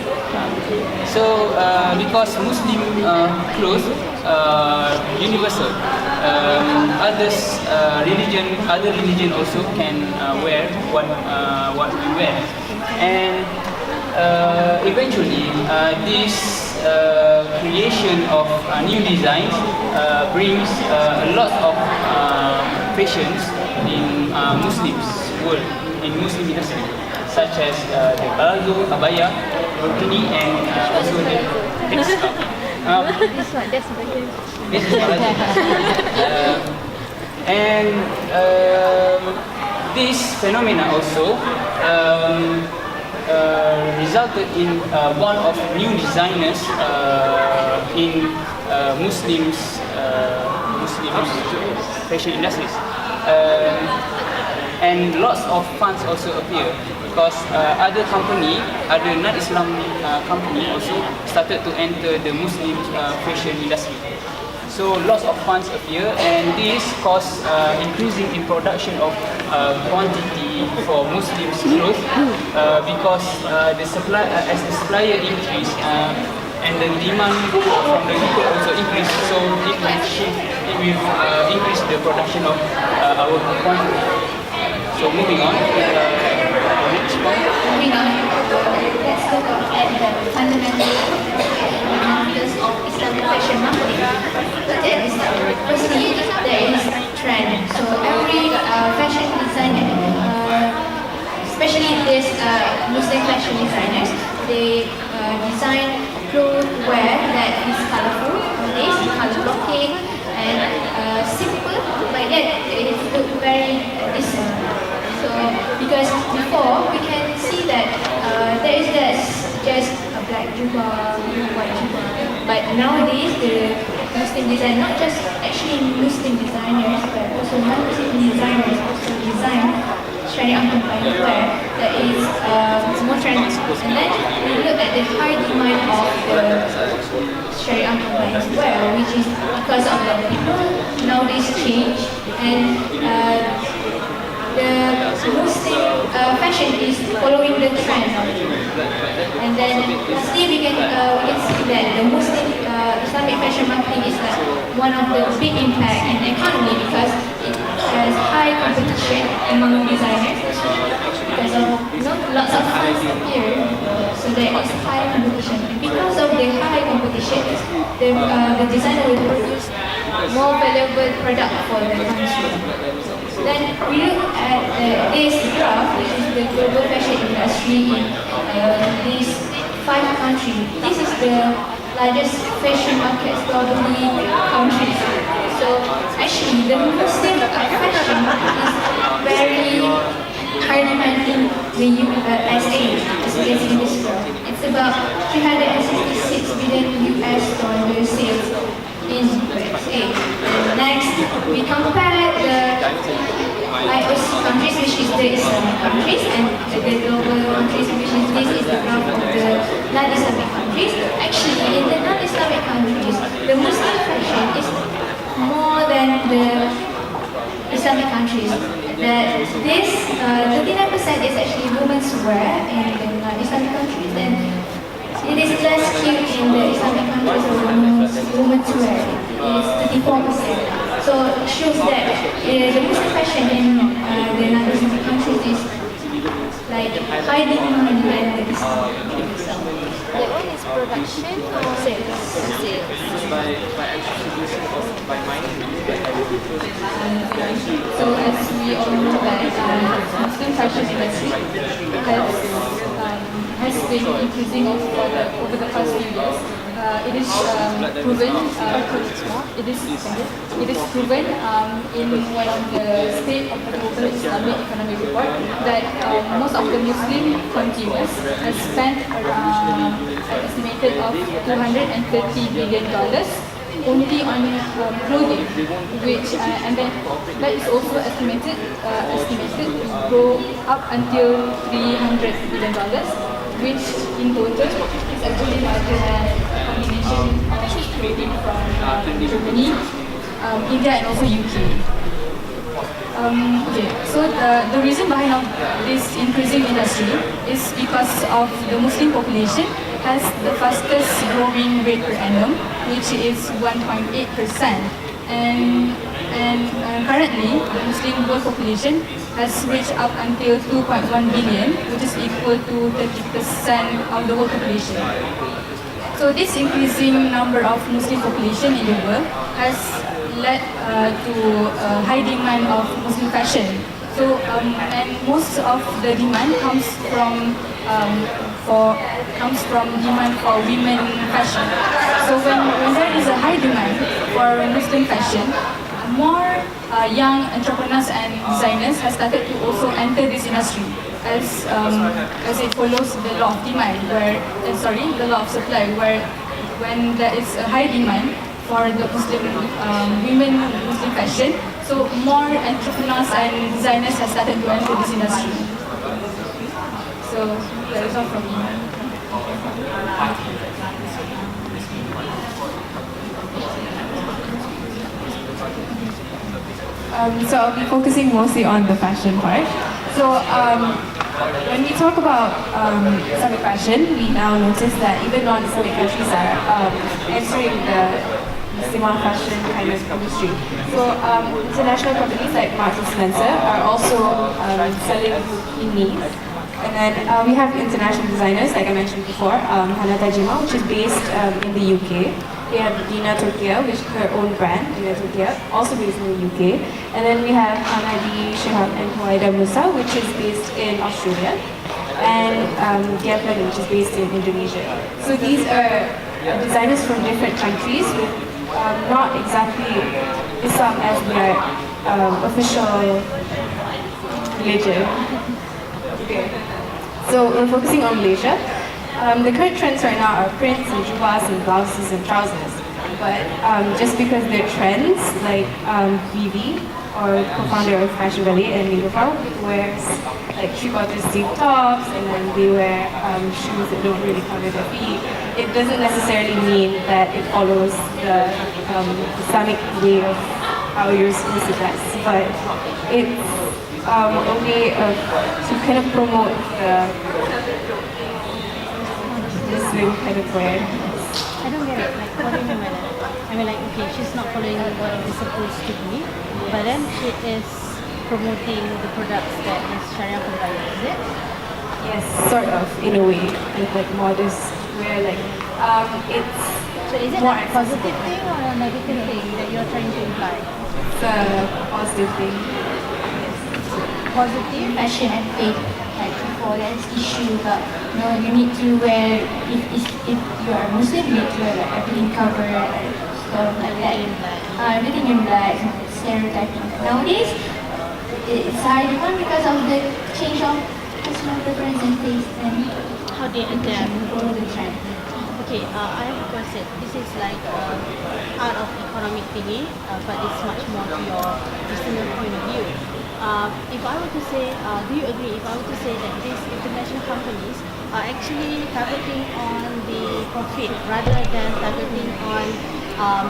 [SPEAKER 10] So, because Muslim clothes universal, other religion also can wear what we wear, and eventually this creation of new designs brings a lot of fashions in Muslims world, in Muslim industry, such as the palazzo, abaya, bikini, and also the textile. This is palazzo. And this phenomena also resulted in one of new designers in Muslims fashion industries. And lots of funds also appear because other non-Islam company also started to enter the Muslim fashion industry. So lots of funds appear, and this caused increasing in production of quantity for Muslims growth because the supply as the supplier increase and the demand from the people also increase. So it will increase the production of our quantity. So moving on to the next point.
[SPEAKER 3] Moving on, let's look at the fundamental fundamentals of Islamic fashion marketing. That is, firstly, there is trend. So every fashion designer, especially these Muslim fashion designers, they design clothes wear that is colorful, color blocking, and simple, but yet it looks very decent. So, because before we can see that there is just a black jubah, white jubah, but nowadays the Muslim design, not just actually Muslim designers, but also non-Muslim designers also design Sharia compliant wear that is more trendy. And then we look at the high demand of the Sharia compliant wear, which is because of the people nowadays change, and the Muslim fashion is following the trend. And then lastly, we can see that the Muslim Islamic fashion marketing is like one of the big impact in the economy because it has high competition among designers because of lots of funds appear, so there is high competition. And because of the high competition, the designer will produce more valuable product for the country. Then we look at this graph, which is the global fashion industry in these 5 countries. This is the largest fashion markets globally countries. So actually, the Muslim fashion is very high demand in the USA, as you can see in this graph. It's about 366 billion US dollar sales in USA. Next, we compare the IOC countries, which is the Islamic countries, and the global countries, which is this is the graph of the non-Islamic countries. Actually, in the non-Islamic countries, the Muslim fashion is more than the Islamic countries. That this 39% is actually women's wear in the non-Islamic countries, and it is less skewed in the Islamic countries of women's wear. It is 34%. So it shows that the Muslim fashion in the non-Islamic countries is like high demand than the Islamic countries itself.
[SPEAKER 2] That one is production or sales? Sales.
[SPEAKER 3] So as we all know that Muslim fashion industry has been increasing over the past few years. It is proven. It is proven in one of the State of the Global Islamic Economic Report that most of the Muslim consumers have spent around an estimated of $230 billion only on clothing, which and then that is also estimated to grow up until $300 billion, which in total is actually larger than a combination of clothing from Germany, India, and also UK. So the reason behind this increasing industry is because of the Muslim population has the fastest growing rate per annum, which is 1.8%. And currently, the Muslim world population has reached up until 2.1 billion, which is equal to 30% of the whole population. So this increasing number of Muslim population in the world has led to high demand of Muslim fashion. So and most of the demand comes from demand for women fashion. So when there is a high demand for Muslim fashion,
[SPEAKER 8] more young entrepreneurs and designers have started to also enter this industry as it follows the law of demand, the law of supply, where when there is a high demand for the Muslim women Muslim fashion, so more entrepreneurs and designers have started to enter this industry. So that is all from me.
[SPEAKER 11] So I'll be focusing mostly on the fashion part. So when we talk about Islamic fashion, we now notice that even non-Islamic countries are entering the Muslim fashion kind of industry. So international companies like Marks and Spencer are also selling in needs. And then we have international designers, like I mentioned before, Hana Tajima, which is based in the UK. We have Dina Turkiya, which is her own brand, Dina Turkiya, also based in the UK. And then we have Hamadi Shihab and Huwaida Musa, which is based in Australia. And Gaplan, which is based in Indonesia. So these are designers from different countries with not exactly Islam as their official religion. Okay. So we're focusing on Malaysia. The current trends right now are prints and jubas and blouses and trousers. But just because they're trends, like Vivi, or co-founder of Fashion Valley and Niloufar, wears like three-quarter sleeve tops, and then they wear shoes that don't really cover their feet. It doesn't necessarily mean that it follows the Islamic way of how you're supposed to dress, but it's a way to kind of promote the Muslim kind of wear.
[SPEAKER 2] I don't get it. Like, what do you mean by that? I mean, like, okay, she's not following what it is supposed to be, but then she is promoting the products that is Sharia compliant, is it?
[SPEAKER 11] Yes, sort of, in a way, with like modest wear, like it's.
[SPEAKER 2] So is it a positive thing or a negative thing that you're trying to imply?
[SPEAKER 11] It's a positive thing.
[SPEAKER 3] Positive fashion and faith. Like before, there's issue about you need to wear, if you are Muslim, you need to wear like everything covered, like stuff like that. Everything in black, stereotyping. Nowadays, it's hard even because of the change of personal preference and taste and
[SPEAKER 2] how they adapt.
[SPEAKER 3] follow the trend.
[SPEAKER 2] Okay, I have a question. This is like out of economic thingy, but it's much more to your personal point of view. If I were to say, do you agree if I were to say that these international companies are actually targeting on the profit rather than targeting on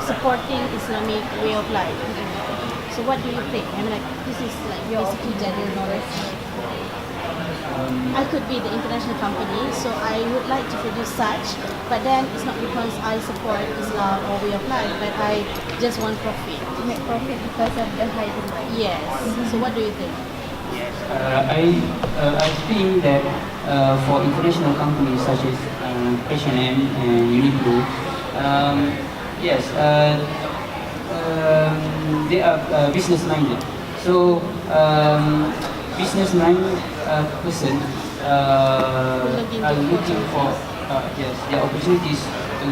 [SPEAKER 2] supporting Islamic way of life? So what do you think? I mean, like, this is like basically general knowledge. I could be the international company, so I would like to produce such, but then it's not because I support Islam or way of life, but I just want profit.
[SPEAKER 3] To make profit because of the high demand.
[SPEAKER 2] Yes. So what do you think?
[SPEAKER 10] I think that for international companies such as H&M and Uniqlo, yes, they are business minded. So business minded person are looking for the opportunities to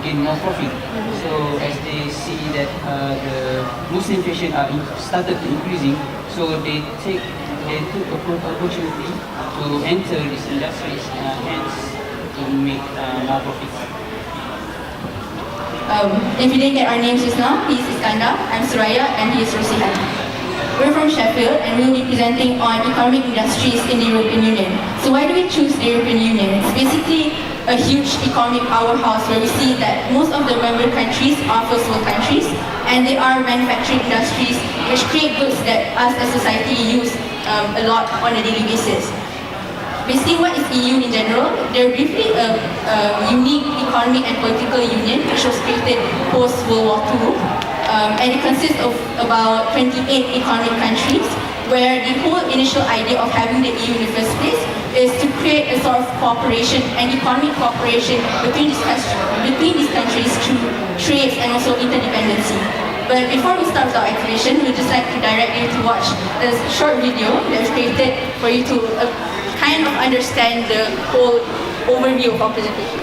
[SPEAKER 10] gain more profit. So as they see that the Muslim fashion started increasing, so they took the opportunity to enter these industries, hence to make more profit.
[SPEAKER 12] If you didn't get our names just now, he's Iskandar, I'm Suraya, and he is Rosihan. We're from Sheffield and we'll be presenting on economic industries in the European Union. So why do we choose the European Union? It's basically a huge economic powerhouse where we see that most of the member countries are first world countries, and they are manufacturing industries which create goods that us as society use a lot on a daily basis. Basically, what is EU in general? They're briefly a unique economic and political union which was created post-World War II. And it consists of about 28 economic countries, where the whole initial idea of having the EU in the first place is to create a sort of cooperation and economic cooperation between these countries through trade and also interdependency. But before we start with our activation, we'd just like to direct you to watch a short video that was created for you to kind of understand the whole overview of our presentation.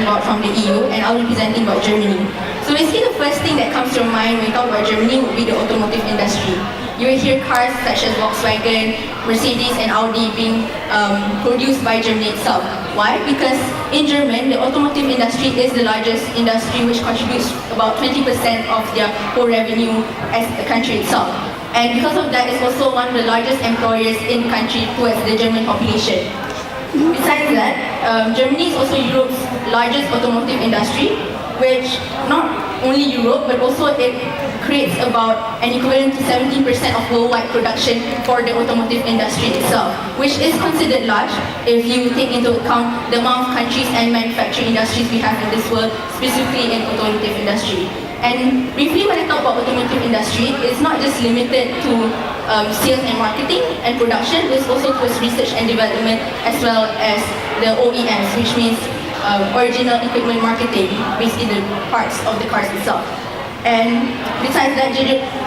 [SPEAKER 12] about from the EU, and I'll be presenting about Germany. So basically the first thing that comes to mind when we talk about Germany would be the automotive industry. You will hear cars such as Volkswagen, Mercedes and Audi being produced by Germany itself. Why? Because in Germany, the automotive industry is the largest industry which contributes about 20% of their whole revenue as the country itself. And because of that, it's also one of the largest employers in the country towards the German population. Besides that, Germany is also Europe's largest automotive industry, which not only Europe, but also it creates about an equivalent to 17% of worldwide production for the automotive industry itself, which is considered large if you take into account the amount of countries and manufacturing industries we have in this world, specifically in automotive industry. And briefly, when I talk about automotive industry, it's not just limited to sales and marketing and production, it's also towards research and development as well as the OEMs, which means original equipment marketing, basically the parts of the cars itself. And besides that,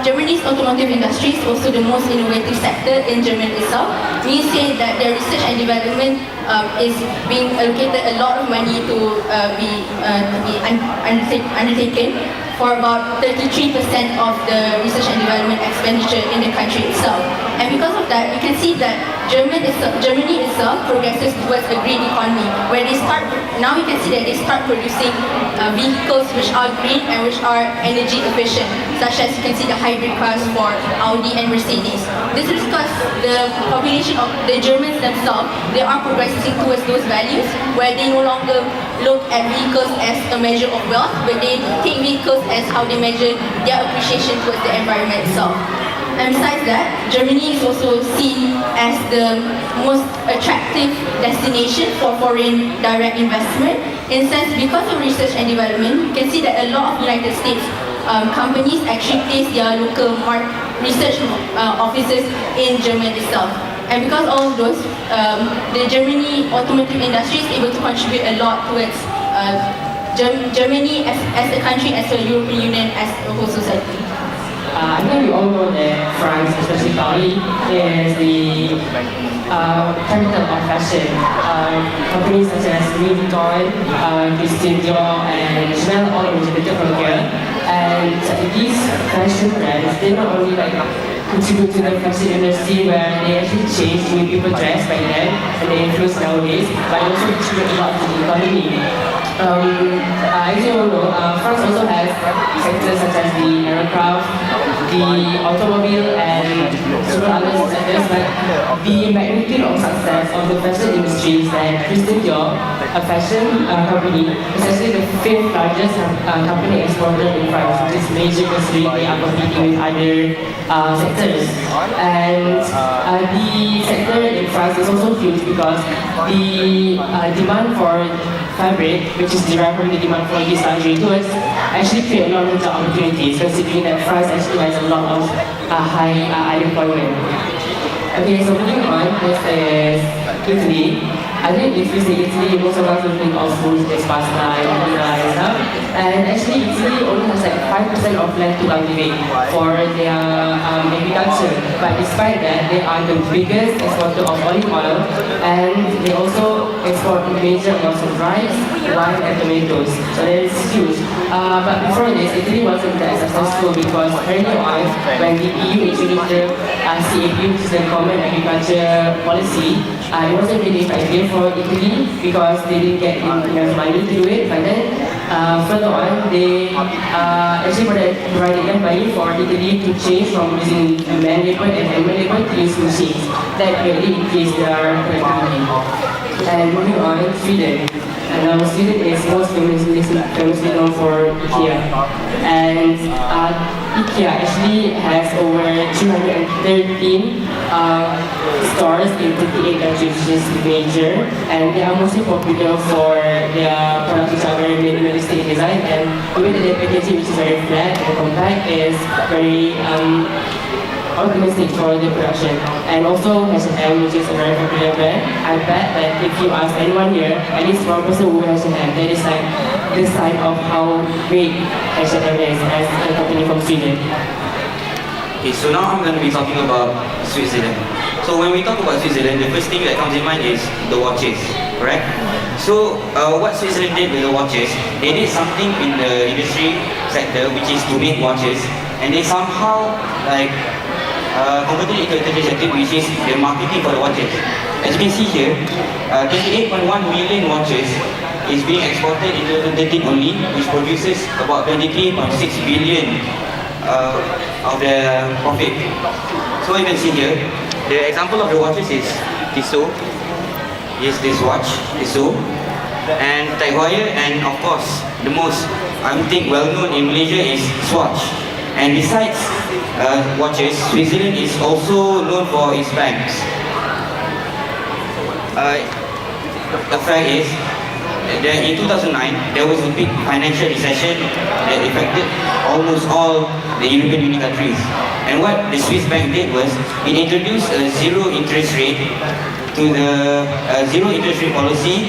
[SPEAKER 12] Germany's automotive industry is also the most innovative sector in Germany itself. We say that their research and development is being allocated a lot of money to be undertaken for about 33% of the research and development expenditure in the country itself. And because of that, we can see that Germany itself progresses towards a green economy, where now we can see that they start producing vehicles which are green and which are energy efficient, such as you can see the hybrid cars for Audi and Mercedes. This is because the population of the Germans themselves, they are progressing towards those values, where they no longer look at vehicles as a measure of wealth, but they take vehicles as how they measure their appreciation towards the environment itself. And besides that, Germany is also seen as the most attractive destination for foreign direct investment. In a sense, because of research and development, you can see that a lot of United States companies actually place their local research offices in Germany itself. And because of all of those, the Germany automotive industry is able to contribute a lot towards Germany as a country, as a European Union, as a whole society.
[SPEAKER 13] I think we all know that France, especially Paris, is the capital of fashion. Companies such as Louis Vuitton, Christian Dior, and Chanel all originated from here. And these fashion brands, they not only contribute to the fashion industry where they actually change the way people dress back then and they influence nowadays, but also contribute a lot to the economy. As you all know, France also has sectors such as the aircraft, the automobile, and several other sectors, but the magnitude of success of the fashion industry is that Christian Dior, a fashion company, is actually the 5th largest company exporter in France, which is major considering they are competing with other sectors. And the sector in France is also huge because the demand for fabric, which is derived from the demand for these luxury goods, actually create a lot of job opportunities, considering that France actually has a lot of high unemployment. Okay, so moving on, this is Italy. I think if we say Italy, most of us will think of food, there's pasta and pizza and stuff. And actually, Italy only has 5% of land to cultivate for their agriculture. But despite that, they are the biggest exporter of olive oil, and they also export major amounts of rice, wine, and tomatoes. So that is huge. But before this, Italy wasn't that successful because early on, when the EU introduced the CAP, which is the Common Agriculture Policy, it wasn't really an idea for Italy because they didn't get enough money to do it. But then further on, they actually provided enough money for Italy to change from using man labor and animal labor to use machines. That really increased their productivity. And moving on, Sweden. And Sweden is most famously known for IKEA. And IKEA actually has over 213 stores in 58 countries, which is major. And they are mostly popular for their products which are very minimalistic in design. And the way that they package it, which is very flat and compact, is very optimistic for the production. And also H&M, which is a very popular brand. I bet that if you ask anyone here, at least one person who has H&M, that is like the sign of how big H&M is as a company from Sweden.
[SPEAKER 14] Okay, so now I'm going to be talking about Switzerland. So when we talk about Switzerland, the first thing that comes in mind is the watches, correct? what Switzerland did with the watches, they did something in the industry sector, which is to make watches, and they somehow converted it into a third sector, which is the marketing for the watches. As you can see here, 28.1 million watches is being exported in 2013 only, which produces about 23.6 billion of the profit. So you can see here, the example of the watches is Tissot, is this watch, Tissot, and Tag Heuer, and of course, the most, I think, well-known in Malaysia is Swatch. And besides watches, Switzerland is also known for its banks. The fact is that in 2009 there was a big financial recession that affected almost all the European Union countries. And what the Swiss bank did was it introduced a zero interest rate policy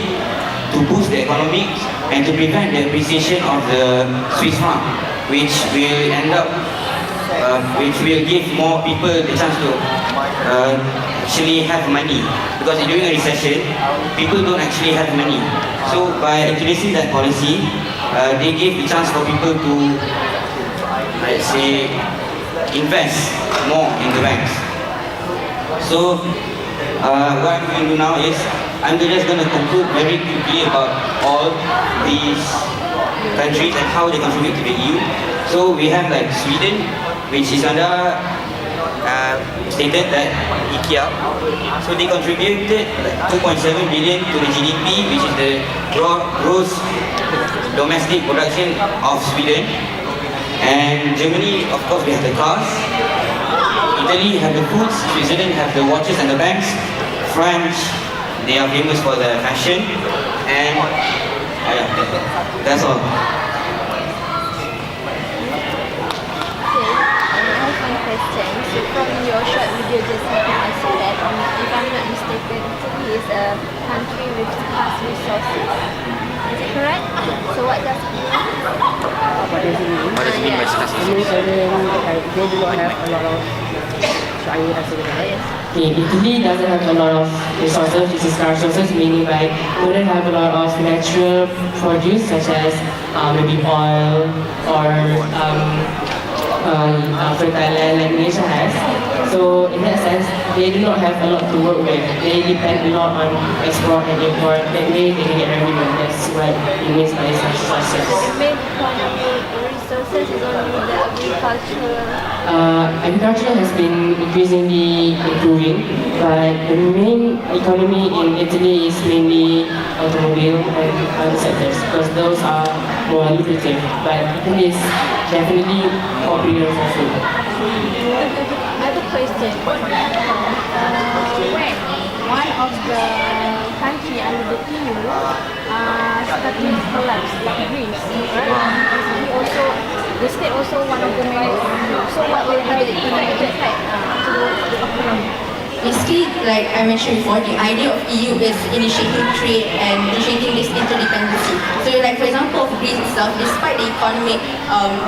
[SPEAKER 14] to boost the economy and to prevent the appreciation of the Swiss franc, which will give more people the chance to actually have money, because during a recession people don't actually have money. So by introducing that policy, they gave the chance for people to, let's say, invest more in the banks. So what I'm going to do now is I'm just going to conclude very quickly about all these countries and how they contribute to the EU. So we have like Sweden, which is under stated that IKEA. So they contributed 2.7 billion to the GDP, which is the gross domestic production of Sweden. And Germany, of course, we have the cars. Italy have the foods. Switzerland have the watches and the banks. France, they are famous for the fashion. And that's all.
[SPEAKER 2] Question. So from your short video just now, I saw that if I'm not mistaken, Italy is a country with scarce resources. Is it correct? So what does it mean?
[SPEAKER 10] What does it mean?
[SPEAKER 1] What does it mean by scarce
[SPEAKER 10] It means
[SPEAKER 1] resources?
[SPEAKER 10] they do not have a lot of. So I will answer that.
[SPEAKER 13] Okay, Italy doesn't have a lot of resources, which is scarce resources, meaning by wouldn't have a lot of natural produce such as maybe oil or fertile land like Malaysia has. So in that sense, they do not have a lot to work with. They depend a lot on export and import. That way they can get revenue. That's what it means by such resources.
[SPEAKER 2] The main economic resources is only the agriculture.
[SPEAKER 13] Agriculture has been increasingly improving, but the main economy in Italy is mainly automobile and other sectors, because those are more lucrative. But Italy is definitely popular for food.
[SPEAKER 2] I have a question. When one of the country under the EU started to collapse, like Greece, the state also one of the main. So what will be the economic effect to the economy?
[SPEAKER 12] Basically, like I mentioned before, the idea of EU is initiating trade and initiating this interdependency. So like for example, Greece itself, despite the economic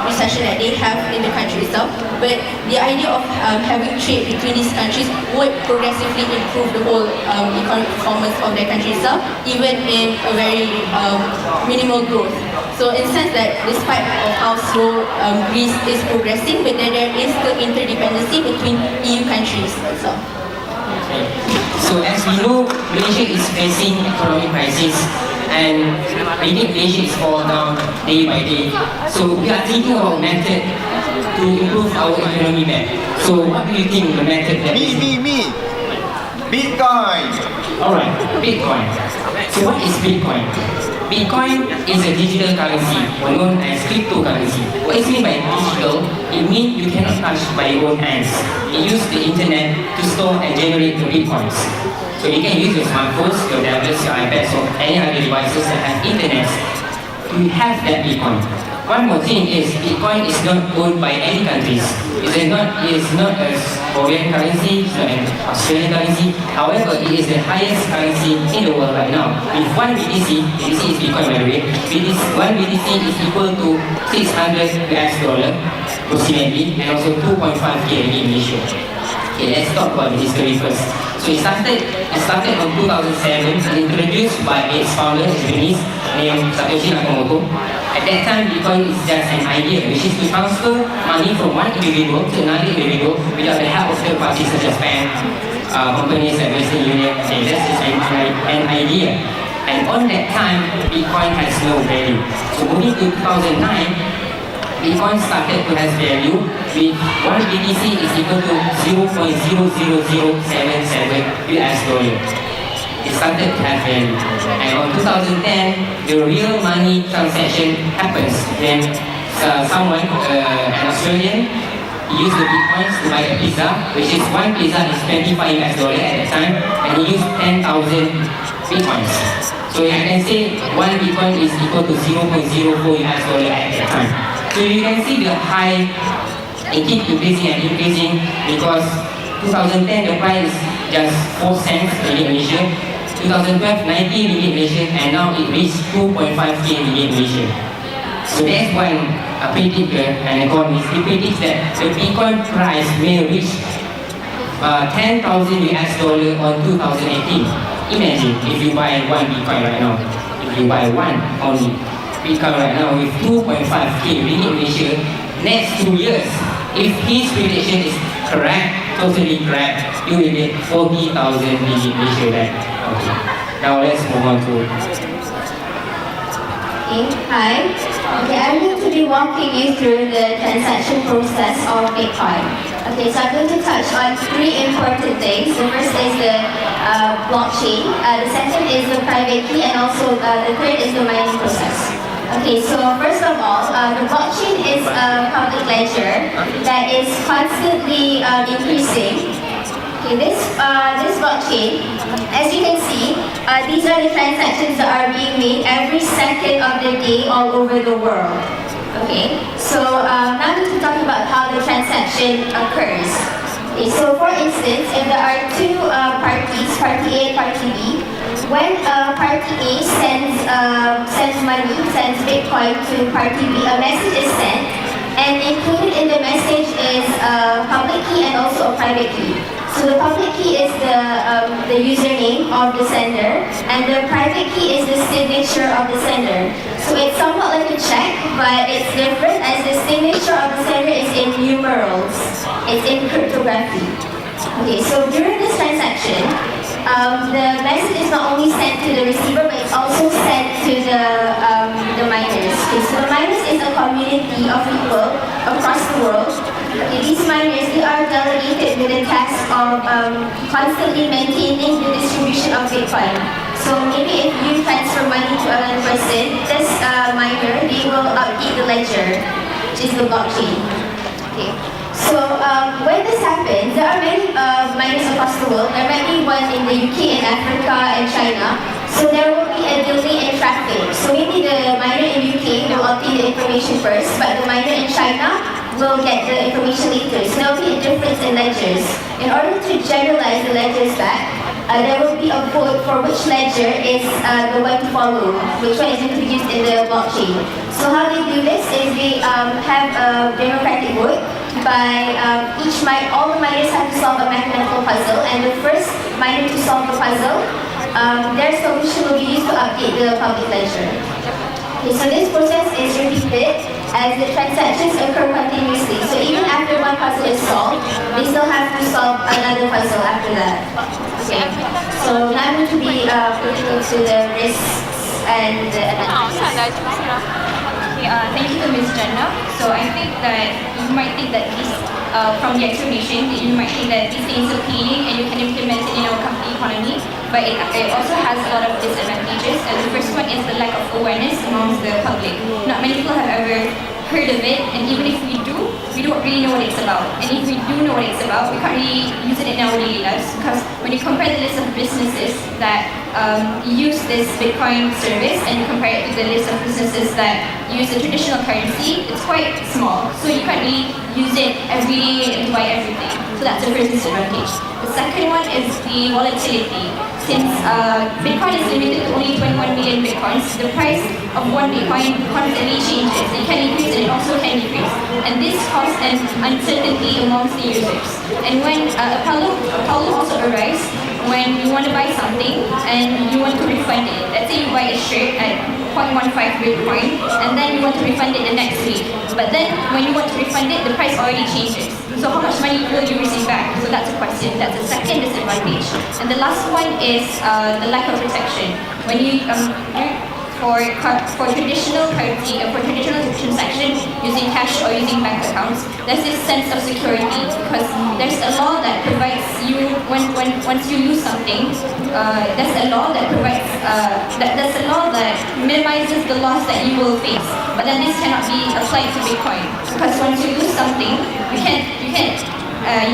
[SPEAKER 12] recession that they have in the country itself, but the idea of having trade between these countries would progressively improve the whole economic performance of their country itself, even in a very minimal growth. So in the sense that despite of how slow Greece is progressing, but then there is still interdependency between EU countries itself.
[SPEAKER 13] So as we know, Malaysia is facing economic crisis and we think Malaysia is falling down day by day. So we are thinking about method to improve our economy back. So what do you think the method that
[SPEAKER 5] Me. Bitcoin.
[SPEAKER 13] Alright, Bitcoin. So what is Bitcoin? Bitcoin is a digital currency, or known as cryptocurrency. What is meant by digital? It means you cannot touch by your own hands. It uses the internet to store and generate the Bitcoins. So you can use your smartphones, your tablets, your iPads, or any other devices that have internet to have that Bitcoin. One more thing is, Bitcoin is not owned by any countries. It is not a foreign currency, it's not an Australian currency. However, it is the highest currency in the world right now. With one BTC is Bitcoin by the way, one BTC is equal to 600 US dollar approximately, and also 2.5k in Malaysia. Okay, let's talk about the history first. So it started in 2007, introduced by its founder, Japanese, named Satoshi Nakamoto. At that time, Bitcoin is just an idea, which is to transfer money from one individual to another individual without the help of third parties such as banks, companies like Western Union. Okay, that's just an idea. And on that time, Bitcoin has no value. So moving to 2009, Bitcoin started to have value with 1 BTC is equal to 0.00077 US dollar. It started to have value. And on 2010, the real money transaction happens when someone, an Australian, used the Bitcoins to buy a pizza, which is one pizza is 25 US dollar at the time, and he used 10,000 Bitcoins. So I can say one Bitcoin is equal to 0.04 US dollar at that time. So you can see the high, it keeps increasing and increasing because 2010 the price is just 4 cents ringgit Malaysia, 2012 90 ringgit Malaysia, and now it reached 2.5k ringgit Malaysia. So that's when a predictor, an economist, he predicts that the Bitcoin price may reach 10,000 US dollar on 2018. Imagine if you buy one Bitcoin right now, if you buy one only Bitcoin right now with 2.5k ringgit Malaysia, next 2 years, if his prediction is correct, totally correct, you will get 40,000 ringgit Malaysia back. Okay. Now let's move on to.
[SPEAKER 12] Okay, hi. Okay, I'm going to be walking you through the transaction process of Bitcoin. Okay, so I'm going to touch on 3 important things. The first is the blockchain, the second is the private key, and also the third is the mining process. Okay, so first of all, the blockchain is a public ledger that is constantly increasing. Okay, this blockchain, as you can see, these are the transactions that are being made every second of the day all over the world. Okay, so now I'm going to talk about how the transaction occurs. Okay, so for instance, if there are 2 parties, party A and party B, when party A sends money, sends Bitcoin to party B, a message is sent, and included in the message is a public key and also a private key. So the public key is the username of the sender, and the private key is the signature of the sender. So it's somewhat like a check, but it's different as the signature of the sender is in numerals. It's in cryptography. Okay, so during this transaction, the message is not only sent to the receiver, but it's also sent to the miners. Okay, so the miners is a community of people across the world. Okay, these miners, they are delegated with the task of constantly maintaining the distribution of Bitcoin. So maybe if you transfer money to another person, this miner, they will update the ledger, which is the blockchain. Okay. So when this happens, there are many miners across the world. There might be one in the UK and Africa and China. So there will be a delay in traffic. So maybe the miner in UK will obtain the information first, but the miner in China will get the information later. So there will be a difference in ledgers. In order to generalize the ledgers back, there will be a vote for which ledger is the one to follow, which one is introduced in the blockchain. So how they do this is they have a democratic vote by all the miners have to solve a mathematical puzzle, and the first miner to solve the puzzle, their solution will be used to update the public ledger. Okay, so this process is repeated as the transactions occur continuously. So even after one puzzle is solved, they still have to solve another puzzle after that. Okay. So now I'm going to be looking into the risks and the advantages.
[SPEAKER 15] Thank you to Ms. Jannah. So I think that you might think that this, from the explanation, you might think that these things are appealing and you can implement it in our company economy, but it also has a lot of disadvantages. And the first one is the lack of awareness amongst the public. Not many people have ever heard of it, and even if we do, we don't really know what it's about. And if we do know what it's about, we can't really use it in our daily lives, because when you compare the list of businesses that use this Bitcoin service and you compare it to the list of businesses that use the traditional currency, it's quite small. So you can't really use it every day and buy everything. So that's the first disadvantage. The second one is the volatility. since Bitcoin is limited to only 21 million Bitcoins, the price of one Bitcoin constantly changes. It can increase and it also can decrease. And this causes an uncertainty amongst the users. And when a problem also arises when you want to buy something and you want to refund it. Let's say you buy a shirt at 0.15 Bitcoin and then you want to refund it the next week. But then when you want to refund it, the price already changes. So how much money will you receive back? So that's a question. That's the second disadvantage. And the last one is the lack of protection. When you for traditional currency for traditional transaction using cash or using bank accounts, there's this sense of security because there's a law that provides you once you lose something, there's a law that provides there's a law that minimizes the loss that you will face. But then this cannot be applied to Bitcoin because once you lose something, you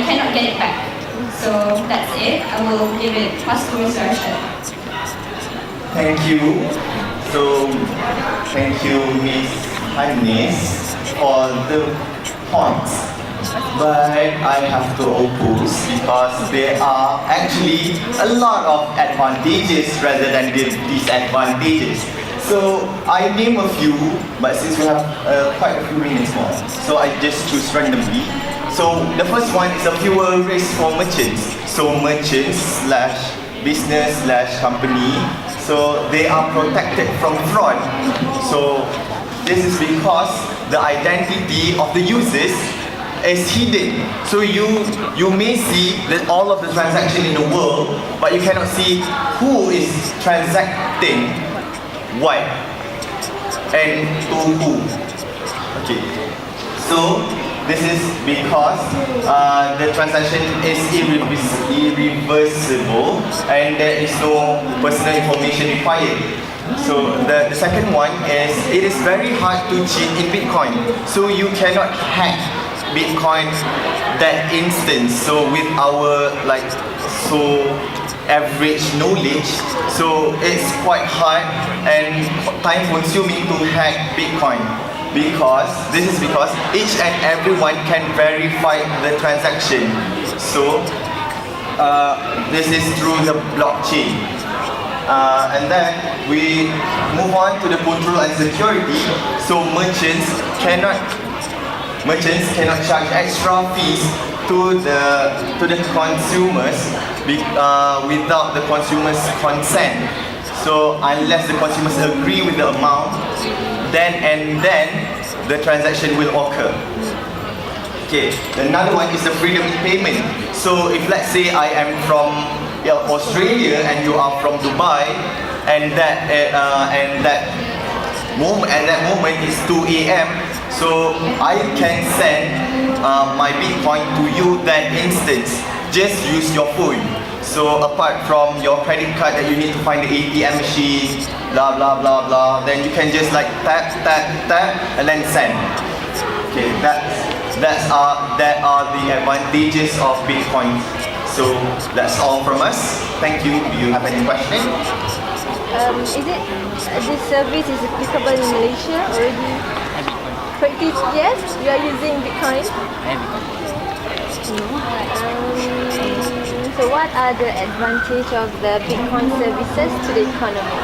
[SPEAKER 15] cannot get it back. So that's it. I will give it pass to Mr. Arshad.
[SPEAKER 16] Thank you. So, thank you, Miss Agnes, for the points. But I have to oppose because there are actually a lot of advantages rather than disadvantages. So, I name a few, but since we have quite a few minutes more, so I just choose randomly. So, the first one is a fewer risk for merchants. So, merchants / business / company, so they are protected from fraud. So this is because the identity of the users is hidden. So you may see that all of the transaction in the world, but you cannot see who is transacting what and to who. Okay, so this is because the transaction is irreversible and there is no personal information required. So the second one is it is very hard to cheat in Bitcoin. So you cannot hack Bitcoin that instant. So with our average knowledge, so it's quite hard and time consuming to hack Bitcoin. Because each and everyone can verify the transaction. So this is through the blockchain. And then we move on to the control and security. So merchants cannot charge extra fees to the consumers without the consumer's consent. So unless the consumers agree with the amount, then the transaction will occur. Okay, another one is the freedom in payment. So if let's say I am from Australia and you are from Dubai, and that moment is 2 a.m. So I can send my Bitcoin to you that instant. Just use your phone. So apart from your credit card that you need to find the ATM machine, blah blah blah blah, then you can just like tap and then send. Okay, that are the advantages of Bitcoin. So that's all from us. Thank you. Do you have any question?
[SPEAKER 17] Is it this service is applicable in Malaysia already? Practice? Yes, you are using Bitcoin. So what are the advantages of the Bitcoin services to the economy?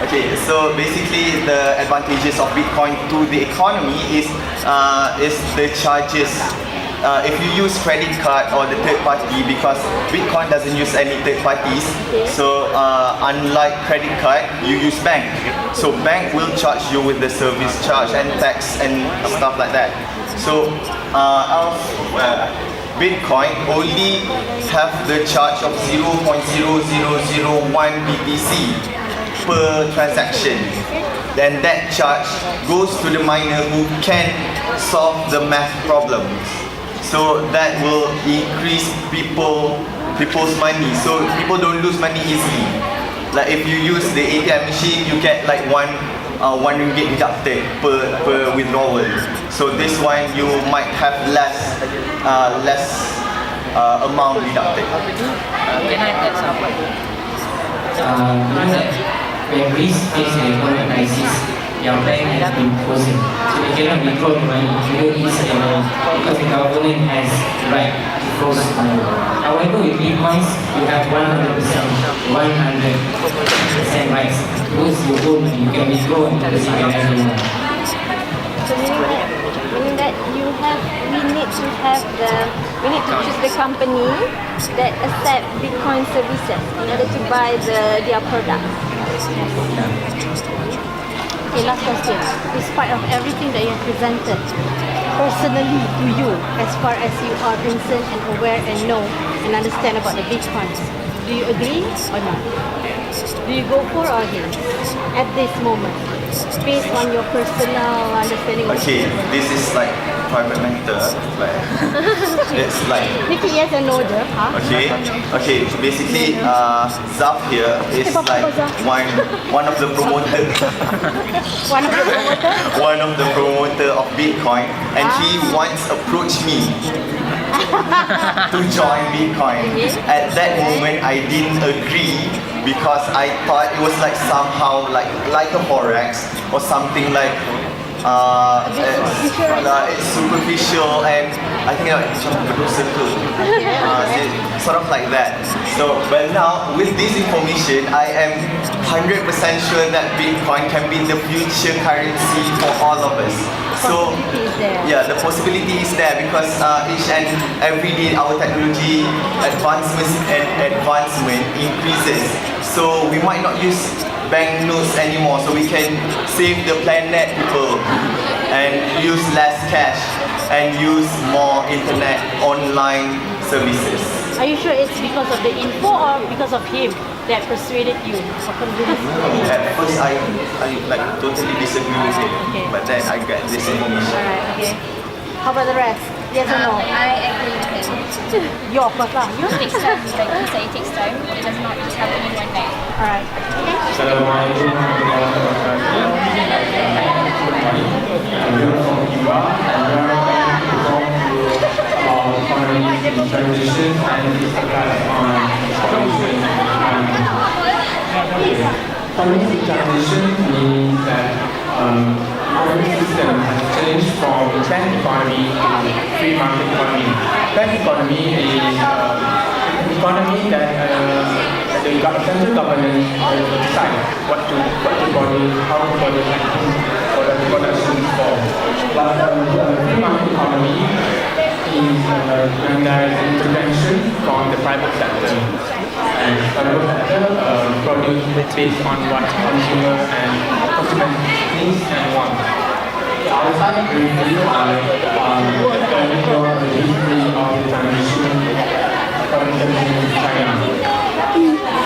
[SPEAKER 16] Okay, so basically the advantages of Bitcoin to the economy is the charges. If you use credit card or the third party, because Bitcoin doesn't use any third parties, so unlike credit card, you use bank. So bank will charge you with the service charge and tax and stuff like that. So Bitcoin only have the charge of 0.0001 BTC per transaction. Then that charge goes to the miner who can solve the math problems. So that will increase people's money. So people don't lose money easily. Like if you use the ATM machine, you get like one ringgit deducted per withdrawal. So this one you might have less amount deducted.
[SPEAKER 10] Can I add something?
[SPEAKER 13] When Greece faced the economic crisis, their bank has been frozen. So they cannot withdraw the money, even inside the money, because the government has the right to close money. However, with Bitcoins, you have 100% rights. Because you own, you can withdraw into the same whenever you want.
[SPEAKER 17] So meaning that we need to choose the company that accept Bitcoin services in order to buy their products. Okay, last question. Despite of everything that you have presented, personally to you, as far as you are concerned and aware and know and understand about the Bitcoins, do you agree or not? Do you go for or against at this moment, based on your personal understanding?
[SPEAKER 16] Okay, this is like private matter, like it's like
[SPEAKER 17] Make it yes and no, huh?
[SPEAKER 16] okay. Basically, Zaf here is like one of the promoter.
[SPEAKER 17] One of the promoter?
[SPEAKER 16] One of the promoter of Bitcoin, and he once approached me to join Bitcoin. At that moment, I didn't agree because I thought it was like somehow like a forex or something like it's superficial, and I think like sort of like that. So, but now with this information, I am 100% sure that Bitcoin can be the future currency for all of us. So, yeah, the possibility is there because each and every day our technology advancement increases. So we might not use bank notes anymore, so we can save the planet, people, and use less cash and use more internet online services.
[SPEAKER 17] Are you sure it's because of the info or because of him that persuaded you or convinced you?
[SPEAKER 16] At first, I like totally disagree with it, but then I get this information.
[SPEAKER 17] Alright, okay. How about the rest? Yes or no?
[SPEAKER 15] I agree with him.
[SPEAKER 17] You of course lah. You
[SPEAKER 15] It takes time, like you say, it takes time. It does not just happen in one night.
[SPEAKER 17] Alright.
[SPEAKER 13] Assalamualaikum warahmatullahi wabarakatuh. I'm from Cuba, and we are going to talk about transition and its effect on solution. Currency transition means that currency system has changed from bank economy to free market economy. Bank economy is an economy that the central government will decide what to produce, how to produce, or the production for. But free market economy is when there is intervention from the private sector. And private sector produce based on what consumer needs and wants. Outside briefly, I tell you the history of the transition in China.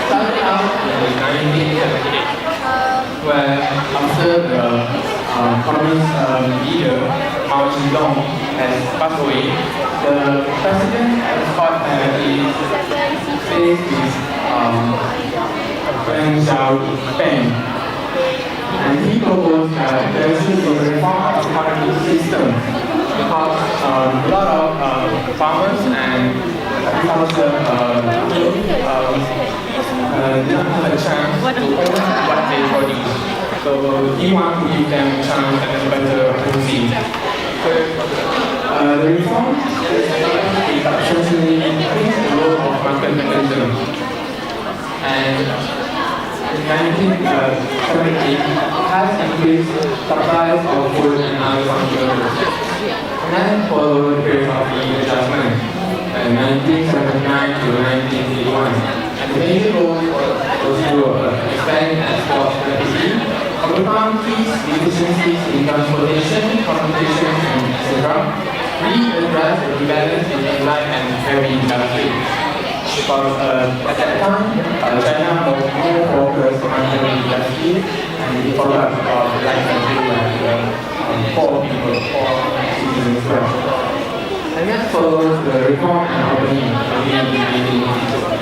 [SPEAKER 13] Started out in 1978, where after the communist leader Mao Zedong has passed away, the president thought that he faced with Deng Xiaoping, and he proposed that there should be a reform of the economic system because a lot of farmers and agriculture didn't have a chance to own what they produce. So he wanted to give them a chance and a better proceed. So the reform is essentially increase the role of market mechanism. And in 1970, has increased supplies of food and other consumers. And then followed a period of adjustment in 1979 to 1981. And the major goal was to expand export capacity, overcome key deficiencies in transportation, communication, etc. Readdress the imbalance in light and heavy industry. Because at that time, China was more focused on heavy industry and we forgot about the light and heavy poor people, poor citizens as well. And that follows the reform and opening again in 1982.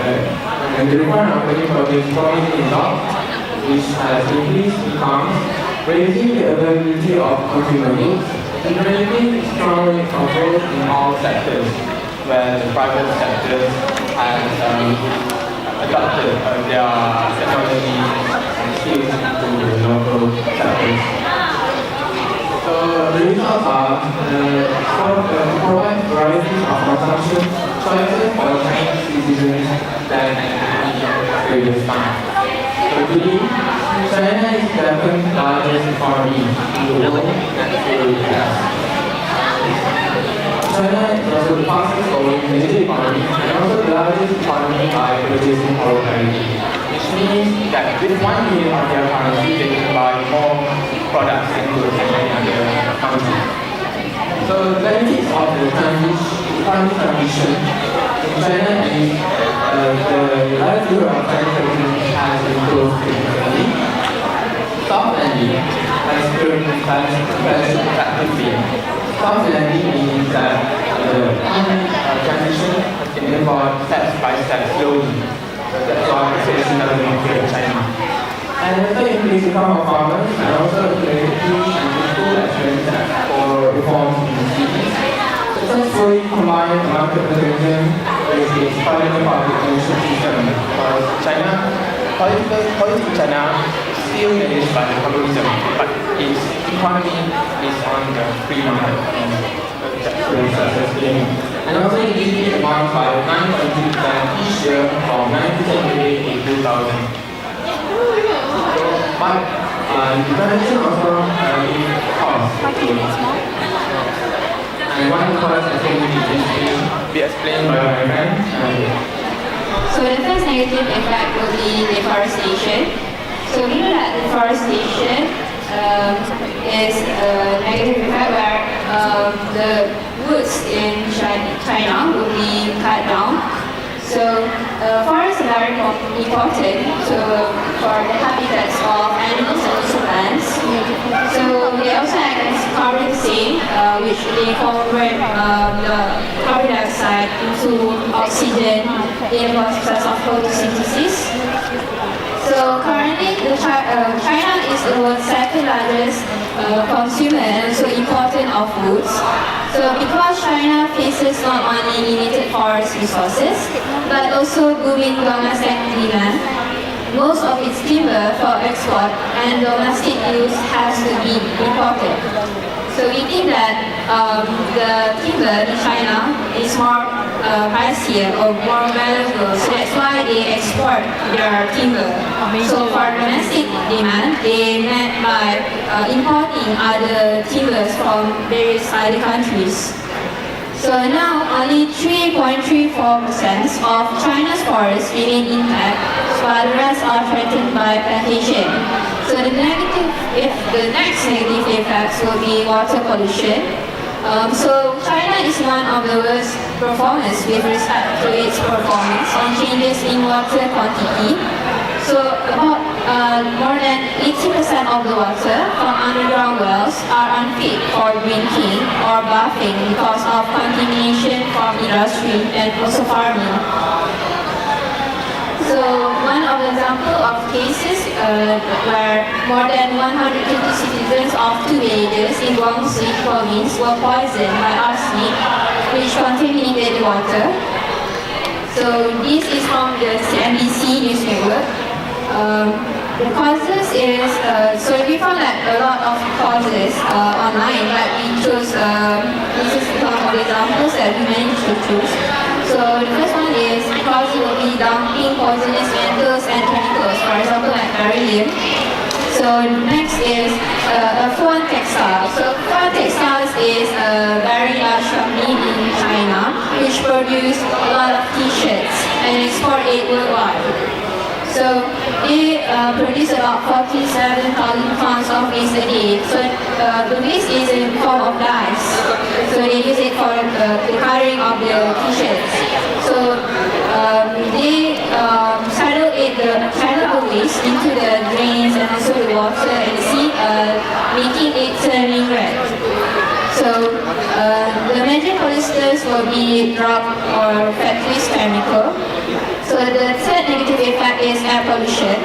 [SPEAKER 13] And the reform and opening of this promising law, which has increased incomes, raising the availability of consumer goods, and creating strong control in all sectors, where the private sector has adopted their technology and skills to the local sectors. So the results are provide varieties of consumption choices for Chinese citizens than any previous time. So today, China is the second largest economy in the world next to the US. China is also the fastest growing major economy and also the largest economy by purchasing power parity, which means that with 1 million of their currency, they can buy more products and goods than any other country. So the benefits of the economic transition in China is the livelihood of Chinese citizens has improved significantly. Soft landing has experienced expansion effectively. Soft landing means that the economic transition can involve step by step slowly. So that's why the situation doesn't include in China. And also increase income of farmers and also create huge and useful experiences for reforms in the cities. Successfully combine market mechanism with its private public ownership system because politics in China is still managed by capitalism, but its economy is on the free market economy. And also it GDP amount by 9.2% each year from 1978 to 2000. But the transition also costs. And one cost I think will be explained by my friend.
[SPEAKER 12] So the first negative effect will be deforestation. So we know that deforestation is a negative effect where the woods in China will be cut down. So forests are very important for the habitats of animals and also plants. So they also act as carbon sink, which they convert the carbon dioxide into oxygen in the process of photosynthesis. So currently, China is the world's second largest consumer and also importer of woods. So because China faces not only limited forest resources, but also booming domestic demand, most of its timber for export and domestic use has to be imported. So we think that the timber in China is more pricier or more valuable, so that's why they export their timber. So for domestic demand, they met by importing other timbers from various other countries. So now only 3.34% of China's forests remain intact, while the rest are threatened by plantation. So the next negative effects will be water pollution. So China is one of the worst performers with respect to its performance on changes in water quantity. So about more than 80% of the water from underground wells are unfit for drinking or bathing because of contamination from industry and also farming. So one of the examples of cases where more than 150 citizens of two villages in Guangxi province were poisoned by arsenic, which contaminated the water. So this is from the CNBC news network. The causes is, so we found that a lot of causes online, but we chose, this is some of the examples that we managed to choose. So the first one is because it will be dumping poisonous metals and chemicals, for example like beryllium. So next is Fuan Textiles. So Fuan Textiles is a very large company in China which produce a lot of t-shirts and export it worldwide. So they produce about 47,000 tons of waste a day. So the waste is in form of dyes. So they use it for the coloring of the t-shirts. So they channel the waste into the drains and also the water and the sea, making it turning red. So the major polluters will be drug or factories chemical. So the third negative effect is air pollution.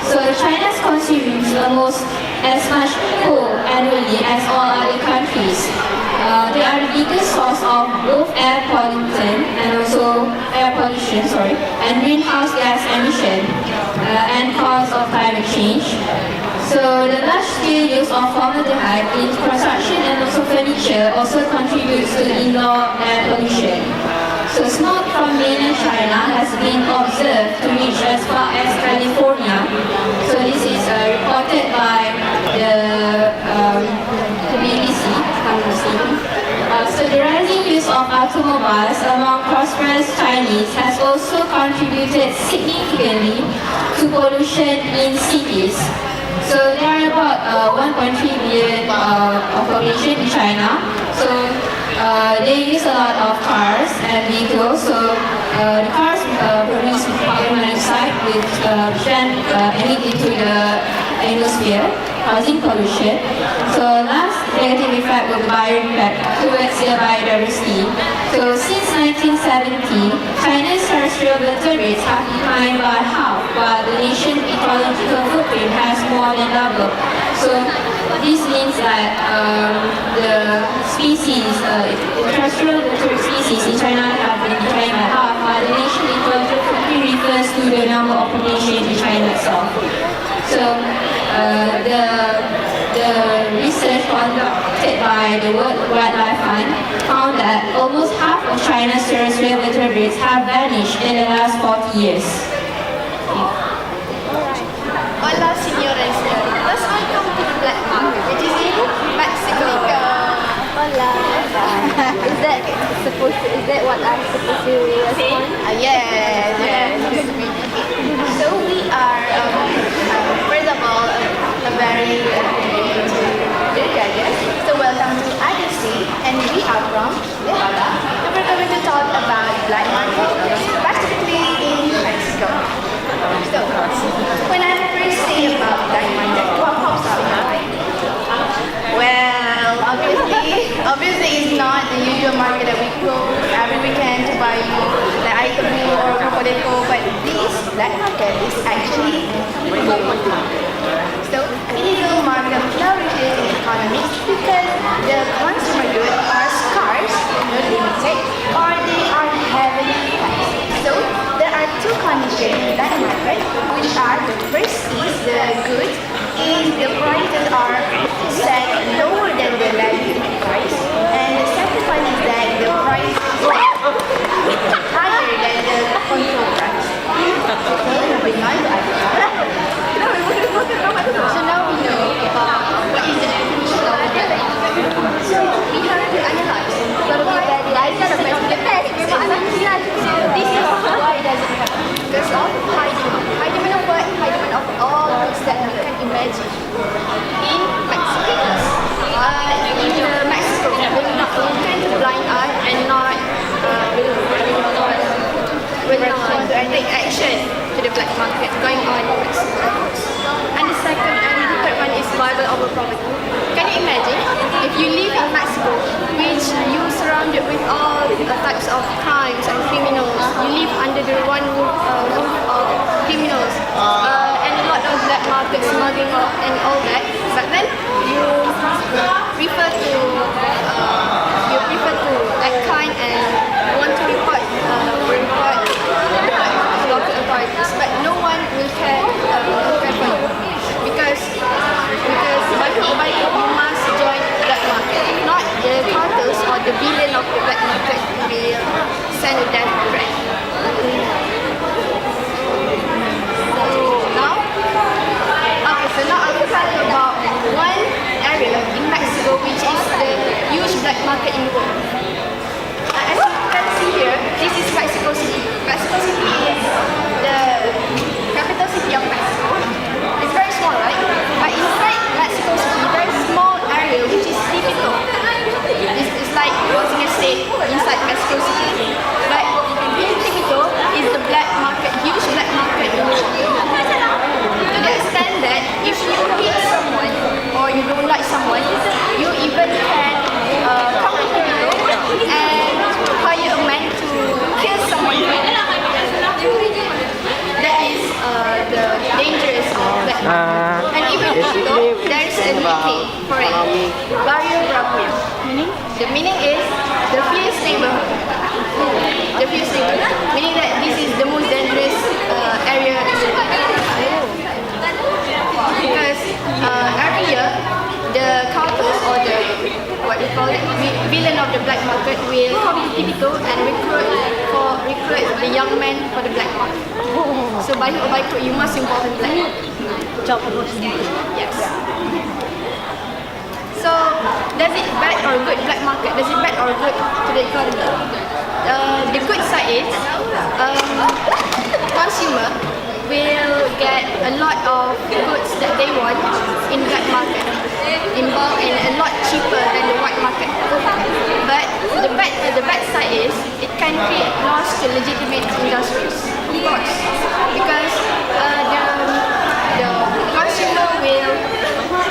[SPEAKER 12] So China consumes almost as much coal annually as all other countries. They are the biggest source of both air pollution and greenhouse gas emission and cause of climate change. So the large-scale use of formaldehyde in construction and also furniture also contributes to indoor air pollution. So smoke from mainland China has been observed to reach as far as California. So this is reported by the BBC. So the rising use of automobiles among prosperous Chinese has also contributed significantly to pollution in cities. So there are about 1.3 billion of population in China. So they use a lot of cars and vehicles. So the cars produce carbon monoxide which then emit into the atmosphere, causing pollution. So last negative effect will be bio-impact towards the biodiversity. So since 1970, China's terrestrial vertebrates have declined by half, while the nation's ecological footprint has more than doubled. So this means that the species, terrestrial vertebrate species in China have been declined by half, while the nation's ecological footprint refers to the number of population in China itself. So the research conducted by the World Wildlife Fund found that almost half of China's terrestrial vertebrates have vanished in the last 40 years.
[SPEAKER 4] Hola, señores. Let's welcome to the black market, which is in Mexico.
[SPEAKER 17] Hola. Is that what I'm supposed to respond?
[SPEAKER 4] Yes. So we are, first of all, a very good guys. So welcome to IDC, and we are from Nevada. So we're going to talk about black market, specifically in Mexico. So when I first say about black market, what pops up in your mind? Well, obviously it's not the usual market that we go every weekend to buy the item or Cocodeco, but this black market is actually illegal market. So illegal market flourishes in economies because the consumer goods are scarce, not limited, or they are heavily priced. So there are two conditions in black market, which are the first is the goods is the prices are set lower than the legitimate price, and the second one is that the price is higher than the control price. So now we know what is the definition of the black market. So we have to analyze why does it happen. So this is why does it happen. Because of high demand. High demand of what? High demand of all goods that you can imagine. In Mexico, we will not tend to blind eye and not take action to the black market going on in Mexico. And the third one is survival over poverty. Can you imagine if you live in Mexico, which you surrounded with all types of crimes and criminals, you live under the one roof of criminals and a lot of black market smuggling and all that, but then you prefer to act kind and want to report local authorities, but no one will care for you because by you must join black market. If not, the cartels or the villain of the black market will send a death threat. So now I will talk about one area in Mexico which is the huge black market in the world. As you can see here, this is Mexico City. Mexico City is the capital city of Mexico. It's very small, right? But inside Mexico City, there is a small area which is Tepito. It's like housing estate inside Mexico City. But in Tepito is the black market, huge black market in the world. To the extent that if you hate someone or you don't like someone, you even can come to Tepito and hire a man to kill someone. That is the dangerous black market. And even though there is a nickname for it, Barrio Bravo. The meaning is the fierce neighborhood. The fierce neighborhood, meaning that this is the most dangerous area in the world. Because every year the cartels or the we call it, villain of the black market, will come to Tibito and recruit the young men for the black market. So by hook or by crook, you must involve in black market.
[SPEAKER 17] Job opportunity.
[SPEAKER 4] Yes. So, does it bad or good black market? Does it bad or good to the economy? The good side is consumer will get a lot of goods that they want in black market, in bulk and a lot cheaper than the white market. But the bad side is it can create loss to legitimate industries, of course, because the consumer will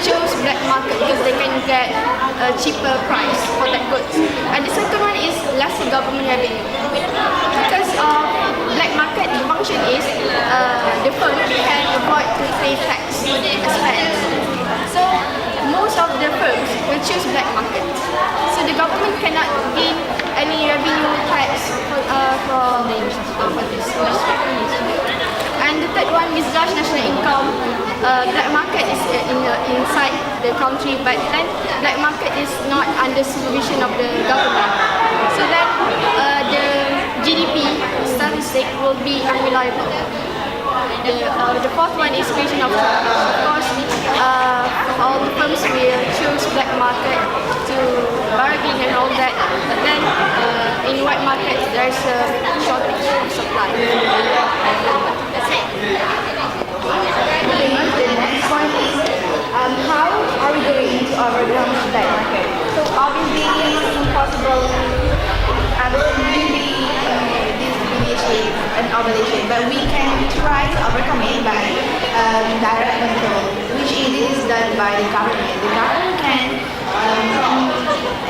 [SPEAKER 4] choose black market because they can get a cheaper price for that goods. And the second one is lesser government revenue. Because of black market, the function is the firm can avoid to pay tax expense. So most of the firms will choose black market. So the government cannot gain any revenue tax from this industry. And the third one, misjudge national income. Black market is inside the country, but then black market is not under supervision of the government. So then the GDP statistic will be unreliable. The fourth one is creation of jobs. Of course, all the firms will choose black market to bargain and all that. But then in white market, there's a shortage of supply. That's it.
[SPEAKER 15] The next point is how are we going to overcome the black market? So obviously it's impossible absolutely initiate an obligation, but we can try to overcome it by direct control, which is done by the government. The government can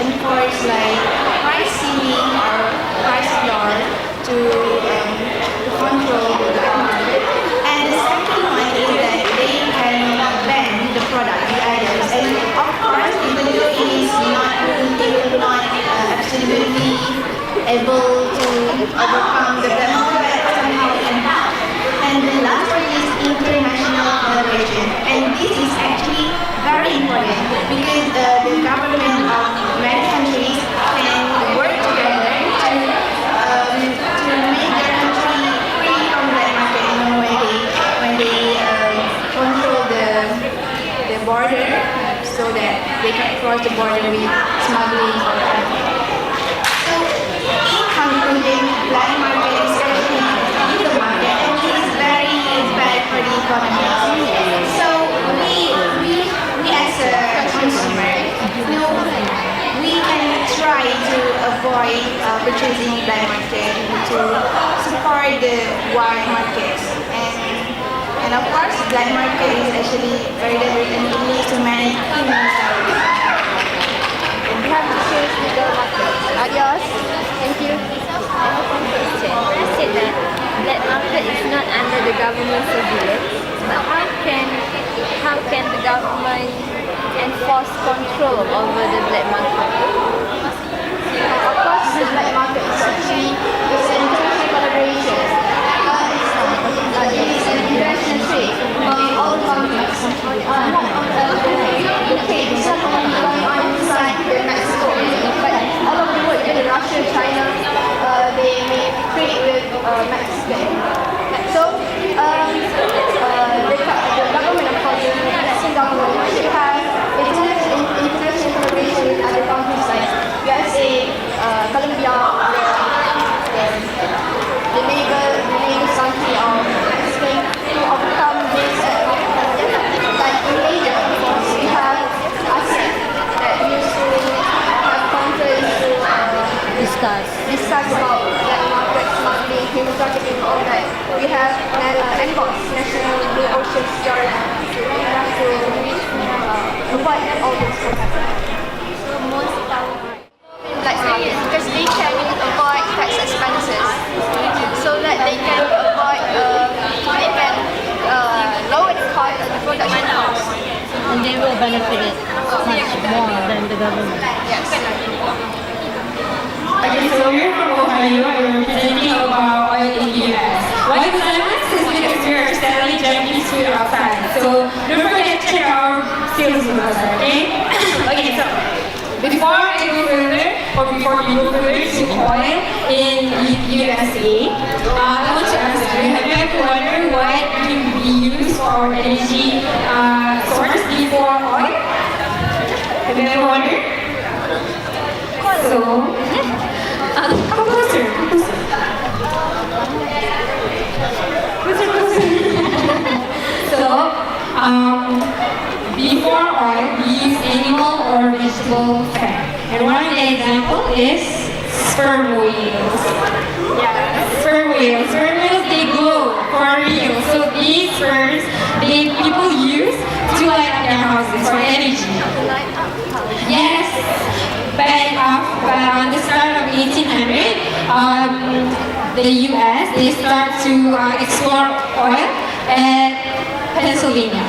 [SPEAKER 15] enforce like price ceiling or price floor to control the black market. And the second one is that they can ban the product, the items. And of course, even though it is not absolutely able to overcome the black market, somehow it can help. And the last one is international collaboration. And this is actually very important because the government of many countries can work together to make their country free from black market, you know, when they control the border so that they can cross the border with smuggling or so in conclusion, black market is actually illegal market and it is very bad for the economy. So we as a consumer, we can try to avoid purchasing black market to support the white markets. And of course, black market is actually very dangerous and it leads to many criminal stories.
[SPEAKER 4] We have to choose legal market. Adios. Thank you.
[SPEAKER 3] I said that black market is not under the government surveillance, but how can the government enforce control over the black market?
[SPEAKER 4] Of course, the black market is actually international collaboration. It is an international trade among all countries. The trade is not only going on inside Mexico, but all over the world, even Russia, China, they may trade with Mexico. So, the government, of course, the Mexican government should have international collaboration with other countries like USA, Colombia, the neighbor country of Mexico to overcome this. Like in Asia, of course, we have ASEAN that used to have conference to discuss about black market, smuggling, human trafficking, all that. We have NBOS, National Blue Ocean Security. We have to avoid all this from happening. So most black market because they can avoid tax expenses, so that they can avoid lower the cost of the production cost.
[SPEAKER 17] And they will benefit it much more than the government.
[SPEAKER 4] Yes.
[SPEAKER 8] Okay, so we're from Ohio and we're presenting about oil in the US. Why is that? Is because we are selling Japanese food outside. So don't forget to check our sales numbers, okay? Okay, so before I before you go further to oil in USA, I want to ask you, have you ever wondered what can be used for energy source before oil? Have you ever wondered? So, come closer, come closer. So, before oil, we use animal or vegetable fat. And one of the example is sperm whales. Yeah, sperm whales. Sperm whales, they glow for real. So these sperms, people use to light up their houses for energy. Yes. But on the start of 1800, the US, they start to explore oil at Pennsylvania.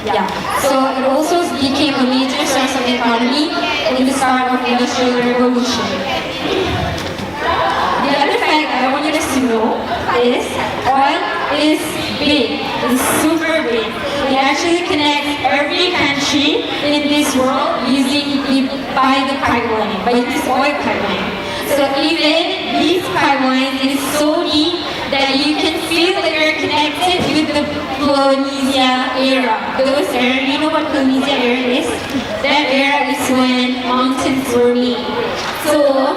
[SPEAKER 8] Yeah. So it also became a major source of economy in the start of the Industrial Revolution. The other fact I want you guys to know is oil is big. It's super big. It actually connects every country in this world by the pipeline, by this oil pipeline. So even these pipelines is so deep that you can feel that you're connected with the Polynesia era. Those era, you know what Polynesia era is? That era is when mountains were made. So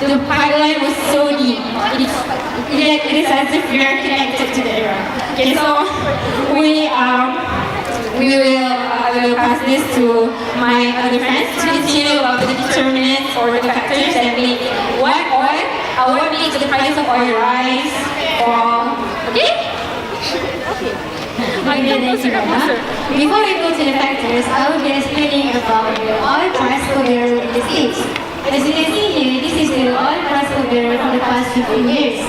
[SPEAKER 8] the pipeline was so deep. It is as if we are connected to the era. Okay, so I will pass this to my other friends to continue about the determinants or the factors that make what makes the price of oil rise, fall. Okay? Okay. Before we go to the factors, I will be explaining about the oil price per barrel in the States. As you can see here, this is the oil price per barrel for the past 15 years.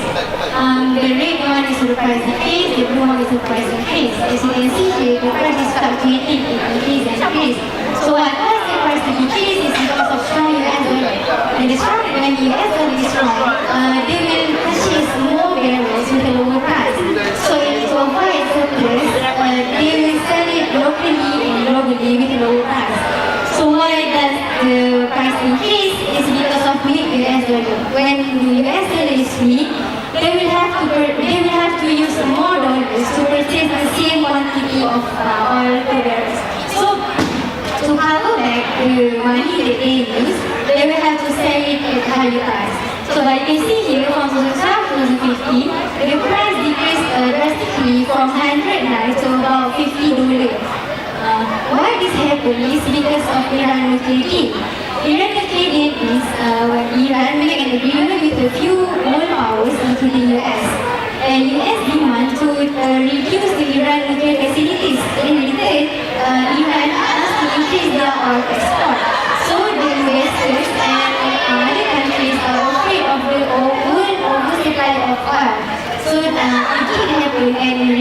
[SPEAKER 8] The red one is the price decrease, the blue one is the price increase. As you can see here, the price is fluctuating, it increase and decrease. So what caused the price to decrease is because of strong US dollar. And when the US dollar is strong, they will purchase more barrels with a lower price. So to avoid surplus, they will sell it locally and globally with a lower price. So why does the price increase? Is because of weak US dollar. When the US dollar is weak, they will have to use more dollars to purchase the same quantity of oil per barrel. So to cover back the money that they use, they will have to sell it at higher price. So like you can see here, from 2015, the price decreased drastically from 100 nights to about $50. Why this happened is because of Iran nuclear deal. Iran nuclear deal is when Iran made an agreement with a few world powers, including US. And US demand to reduce the Iran nuclear facilities. In return, Iran asked to increase their oil export. So the investors and other countries are afraid of the world oversupply of oil. So it did happen, and the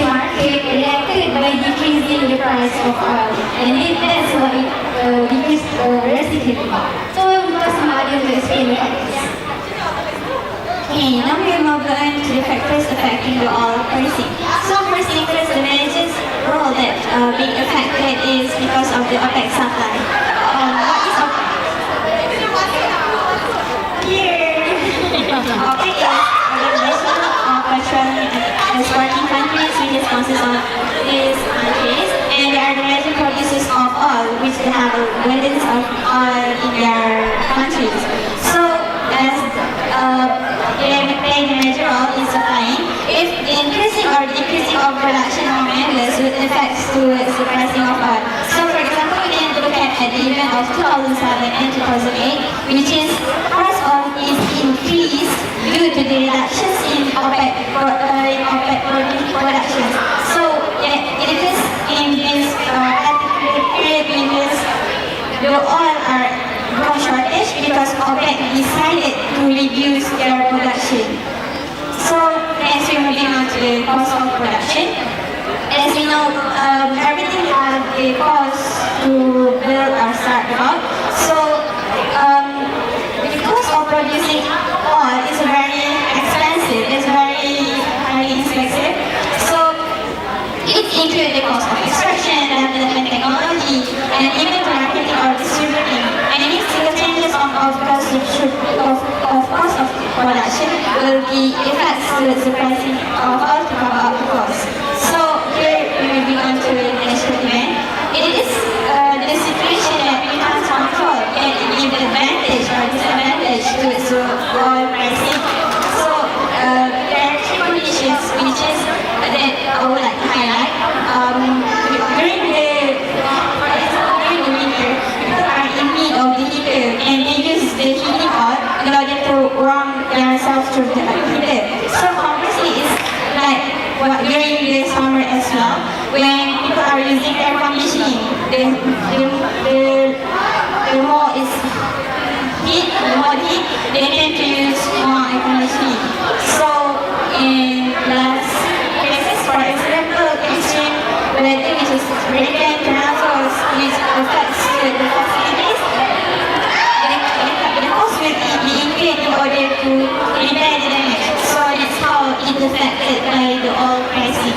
[SPEAKER 8] market reacted by decreasing the price of oil, and that's why it decreased drastically. So I will ask my audience to explain the factors. Okay, now we move on to the factors affecting the oil pricing. So first thing first, the manager's role that being affected is because of the OPEC supply. What is OPEC? Here! OPEC is Organization of Petroleum Exporting Countries, which consists of these countries, and they are the major producers of oil, which they have abundance of oil in their countries. So, as they major role in supplying, if increasing or decreasing of production of mangoes would affect to the pricing of oil. So, for example, we can look at the event of 2007 and 2008, which is price of is increased due to the reductions in OPEC production. So it is in this period when the oil are grown shortage because OPEC decided to reduce their production. So next we're moving on to the cost of production. As we know, everything has a cost to build or start about. So the cost of producing oil is very expensive. It's very highly expensive. So it includes the cost of extraction, development technology, and even marketing or distributing. And it still changes of course
[SPEAKER 12] will be effects towards the pricing of all to cover up the cost. So here we moving on to the next event. It is the situation that we can't control can give advantage or disadvantage towards the oil pricing. So there are three conditions which is that I would like to highlight. During the winter, people are in need of the heater and they use the heating oil in order to warm themselves through the heater. So conversely, it's like during the summer as well, when people are using air conditioning, the more is heat, they tend to use more air conditioning. So in last cases, for example, extreme weather, which is hurricane, tornadoes, which affects the facilities, the cost will be increased in order to repair the damage. So that's how it affected by the oil pricing,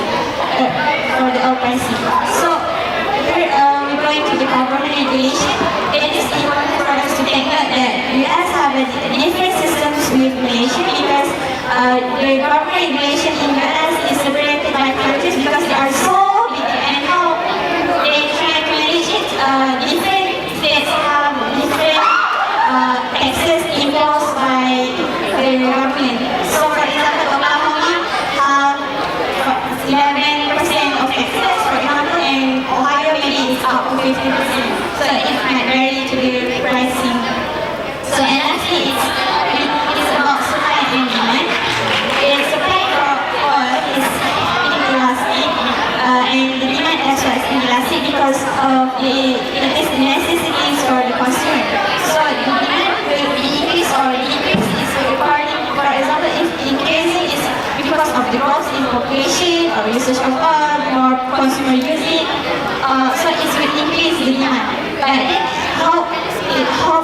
[SPEAKER 12] for the oil pricing. So here we're going to the government regulation. It is important for us to take note that US have a different systems with Malaysia because the government regulation in US is separated by countries because they are so big and how they try to manage it. Different states have different taxes imposed by the government. So for example, Oklahoma have 11% of taxes, for example, and Ohio maybe is up to 50%. So it might vary to the pricing. So and lastly, it's about supply and demand. The supply for oil is inelastic, and the demand as well is inelastic because of the necessities for the consumer. So the demand will be increased or decreased is according, for example, if increasing is because of the growth in population or usage of oil, more consumer using, so it will increase the demand. But then how,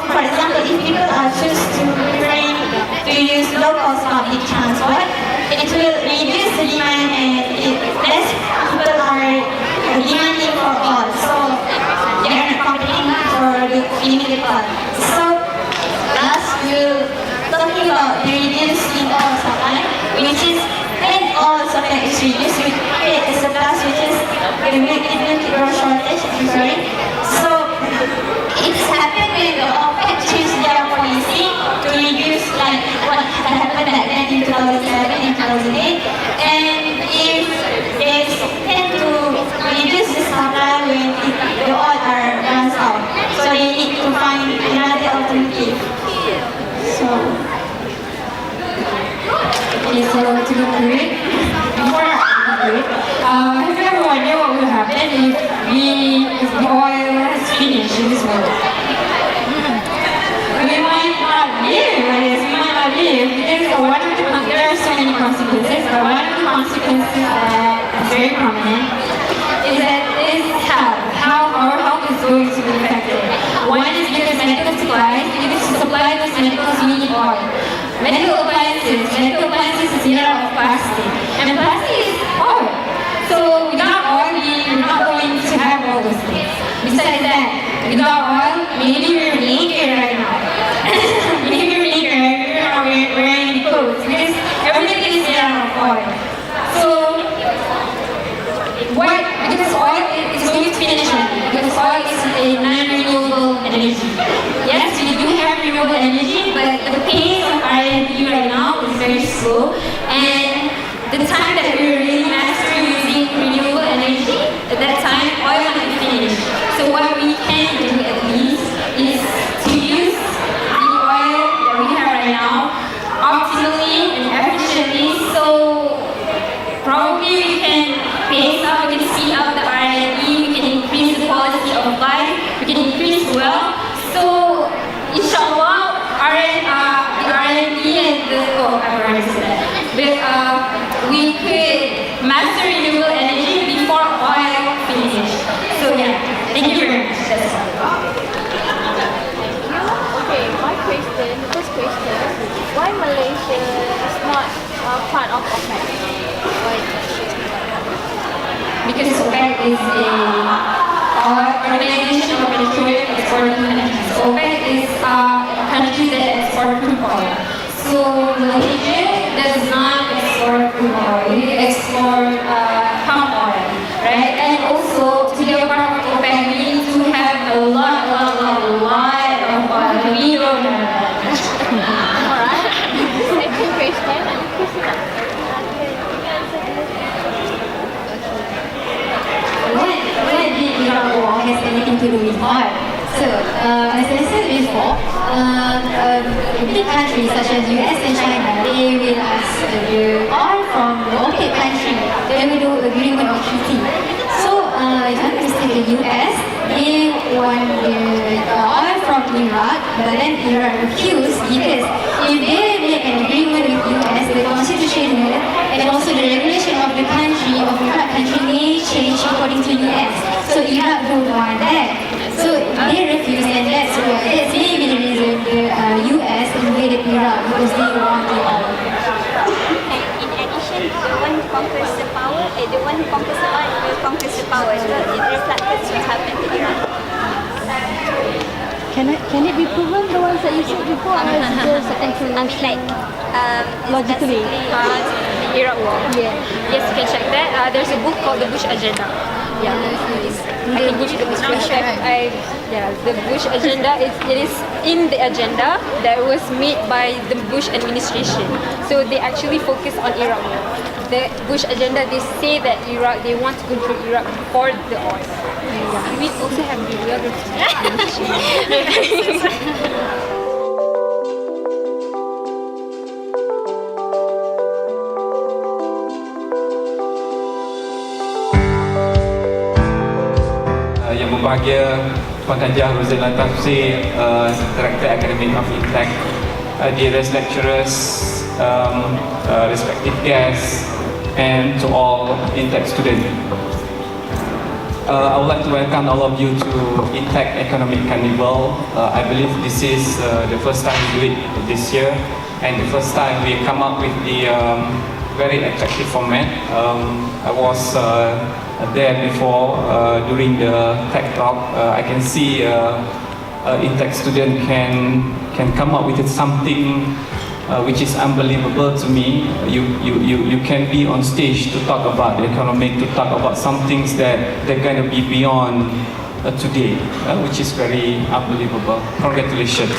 [SPEAKER 12] for example, if people are choose to use low-cost public transport, it will reduce the demand and less people are demanding for oil. So they are not competing for the limited oil. So last we're talking about the reducing oil supply, which is when oil supply is reduced, we create a surplus which is the milk shortage. I'm sorry. So it's happened when the OPEC choose their policy to reduce like what happened back then in 2007 and 2008, and if they tend to reduce the supply when the oil runs out, so they need to find another alternative. So okay, so to conclude, before I conclude, have you ever wondered what will happen if the oil is finished in this world? We might not live, because there are so many consequences, but one of the consequences that is very prominent is that how our health is going to be affected. One is because medical supplies, because to supply those medicals we need oil. Medical appliances is made out of plastic, and plastic is oil. So without oil, we're not going to have all those things. Besides that, without oil, maybe we're naked right now. We're not wearing any clothes because everything is made out of oil. So because oil is going to finish because oil is a non-renewable energy. Yes, we do have renewable energy, but the pace of R&D right now is very slow, and the time that we're really mastering using renewable energy, at that time oil will be finished. So what we can do at least is to use the oil that we have right now optimally and efficiently. So probably we can pace up, we can speed up the R&D, we can increase the quality of life, we can increase wealth. So inshallah, the R&D and I've already said that. But we could master renewable energy before oil finishes. So yeah, thank you very much. That's all.
[SPEAKER 17] Okay, the first question, why Malaysia is not part of OPEC? Why?
[SPEAKER 12] Because OPEC is a organization of petroleum exporting countries. OPEC is countries that export crude oil. So Malaysia does big countries such as US and China, they will ask the oil from the OPEC country, they will do agreement or treaty. So if I'm mistaken, the US, they want the oil from Iraq, but then Iraq refused because if they make an agreement with US, the constitution and also the regulation of the country, of Iraq country may change according to US. So Iraq don't want that. So they refuse, and that's maybe the reason the US invaded Iraq, because they want the oil.
[SPEAKER 6] In addition, the one who conquers the power, the one who conquers the oil will conquer the power as well. It reflects what happened to Iran.
[SPEAKER 17] Can it be proven, the ones that you said before, or is it just
[SPEAKER 6] like
[SPEAKER 17] logically?
[SPEAKER 6] The Iraq War.
[SPEAKER 17] Yeah.
[SPEAKER 6] Yes, you can check that. There's a book called The Bush Agenda. Yeah, I can give you the description. The Bush Agenda it is in the agenda that was made by the Bush administration. So they actually focus on Iraq. The Bush Agenda, they say that Iraq, they want to control Iraq for the oil. We also have bibliography.
[SPEAKER 18] Yang berbahagia Tuan Hajah Rozela Tafsir, Director Academic of Intec, dearest lecturers, respective guests, and to all Intec students. I would like to welcome all of you to Intec Economic Carnival. I believe this is the first time we do it this year, and the first time we come up with the very attractive format. I was there before during the tech talk. I can see Intec student can come up with something which is unbelievable to me. You can be on stage to talk about the economic, to talk about some things that they're going to be beyond today, which is very unbelievable. Congratulations.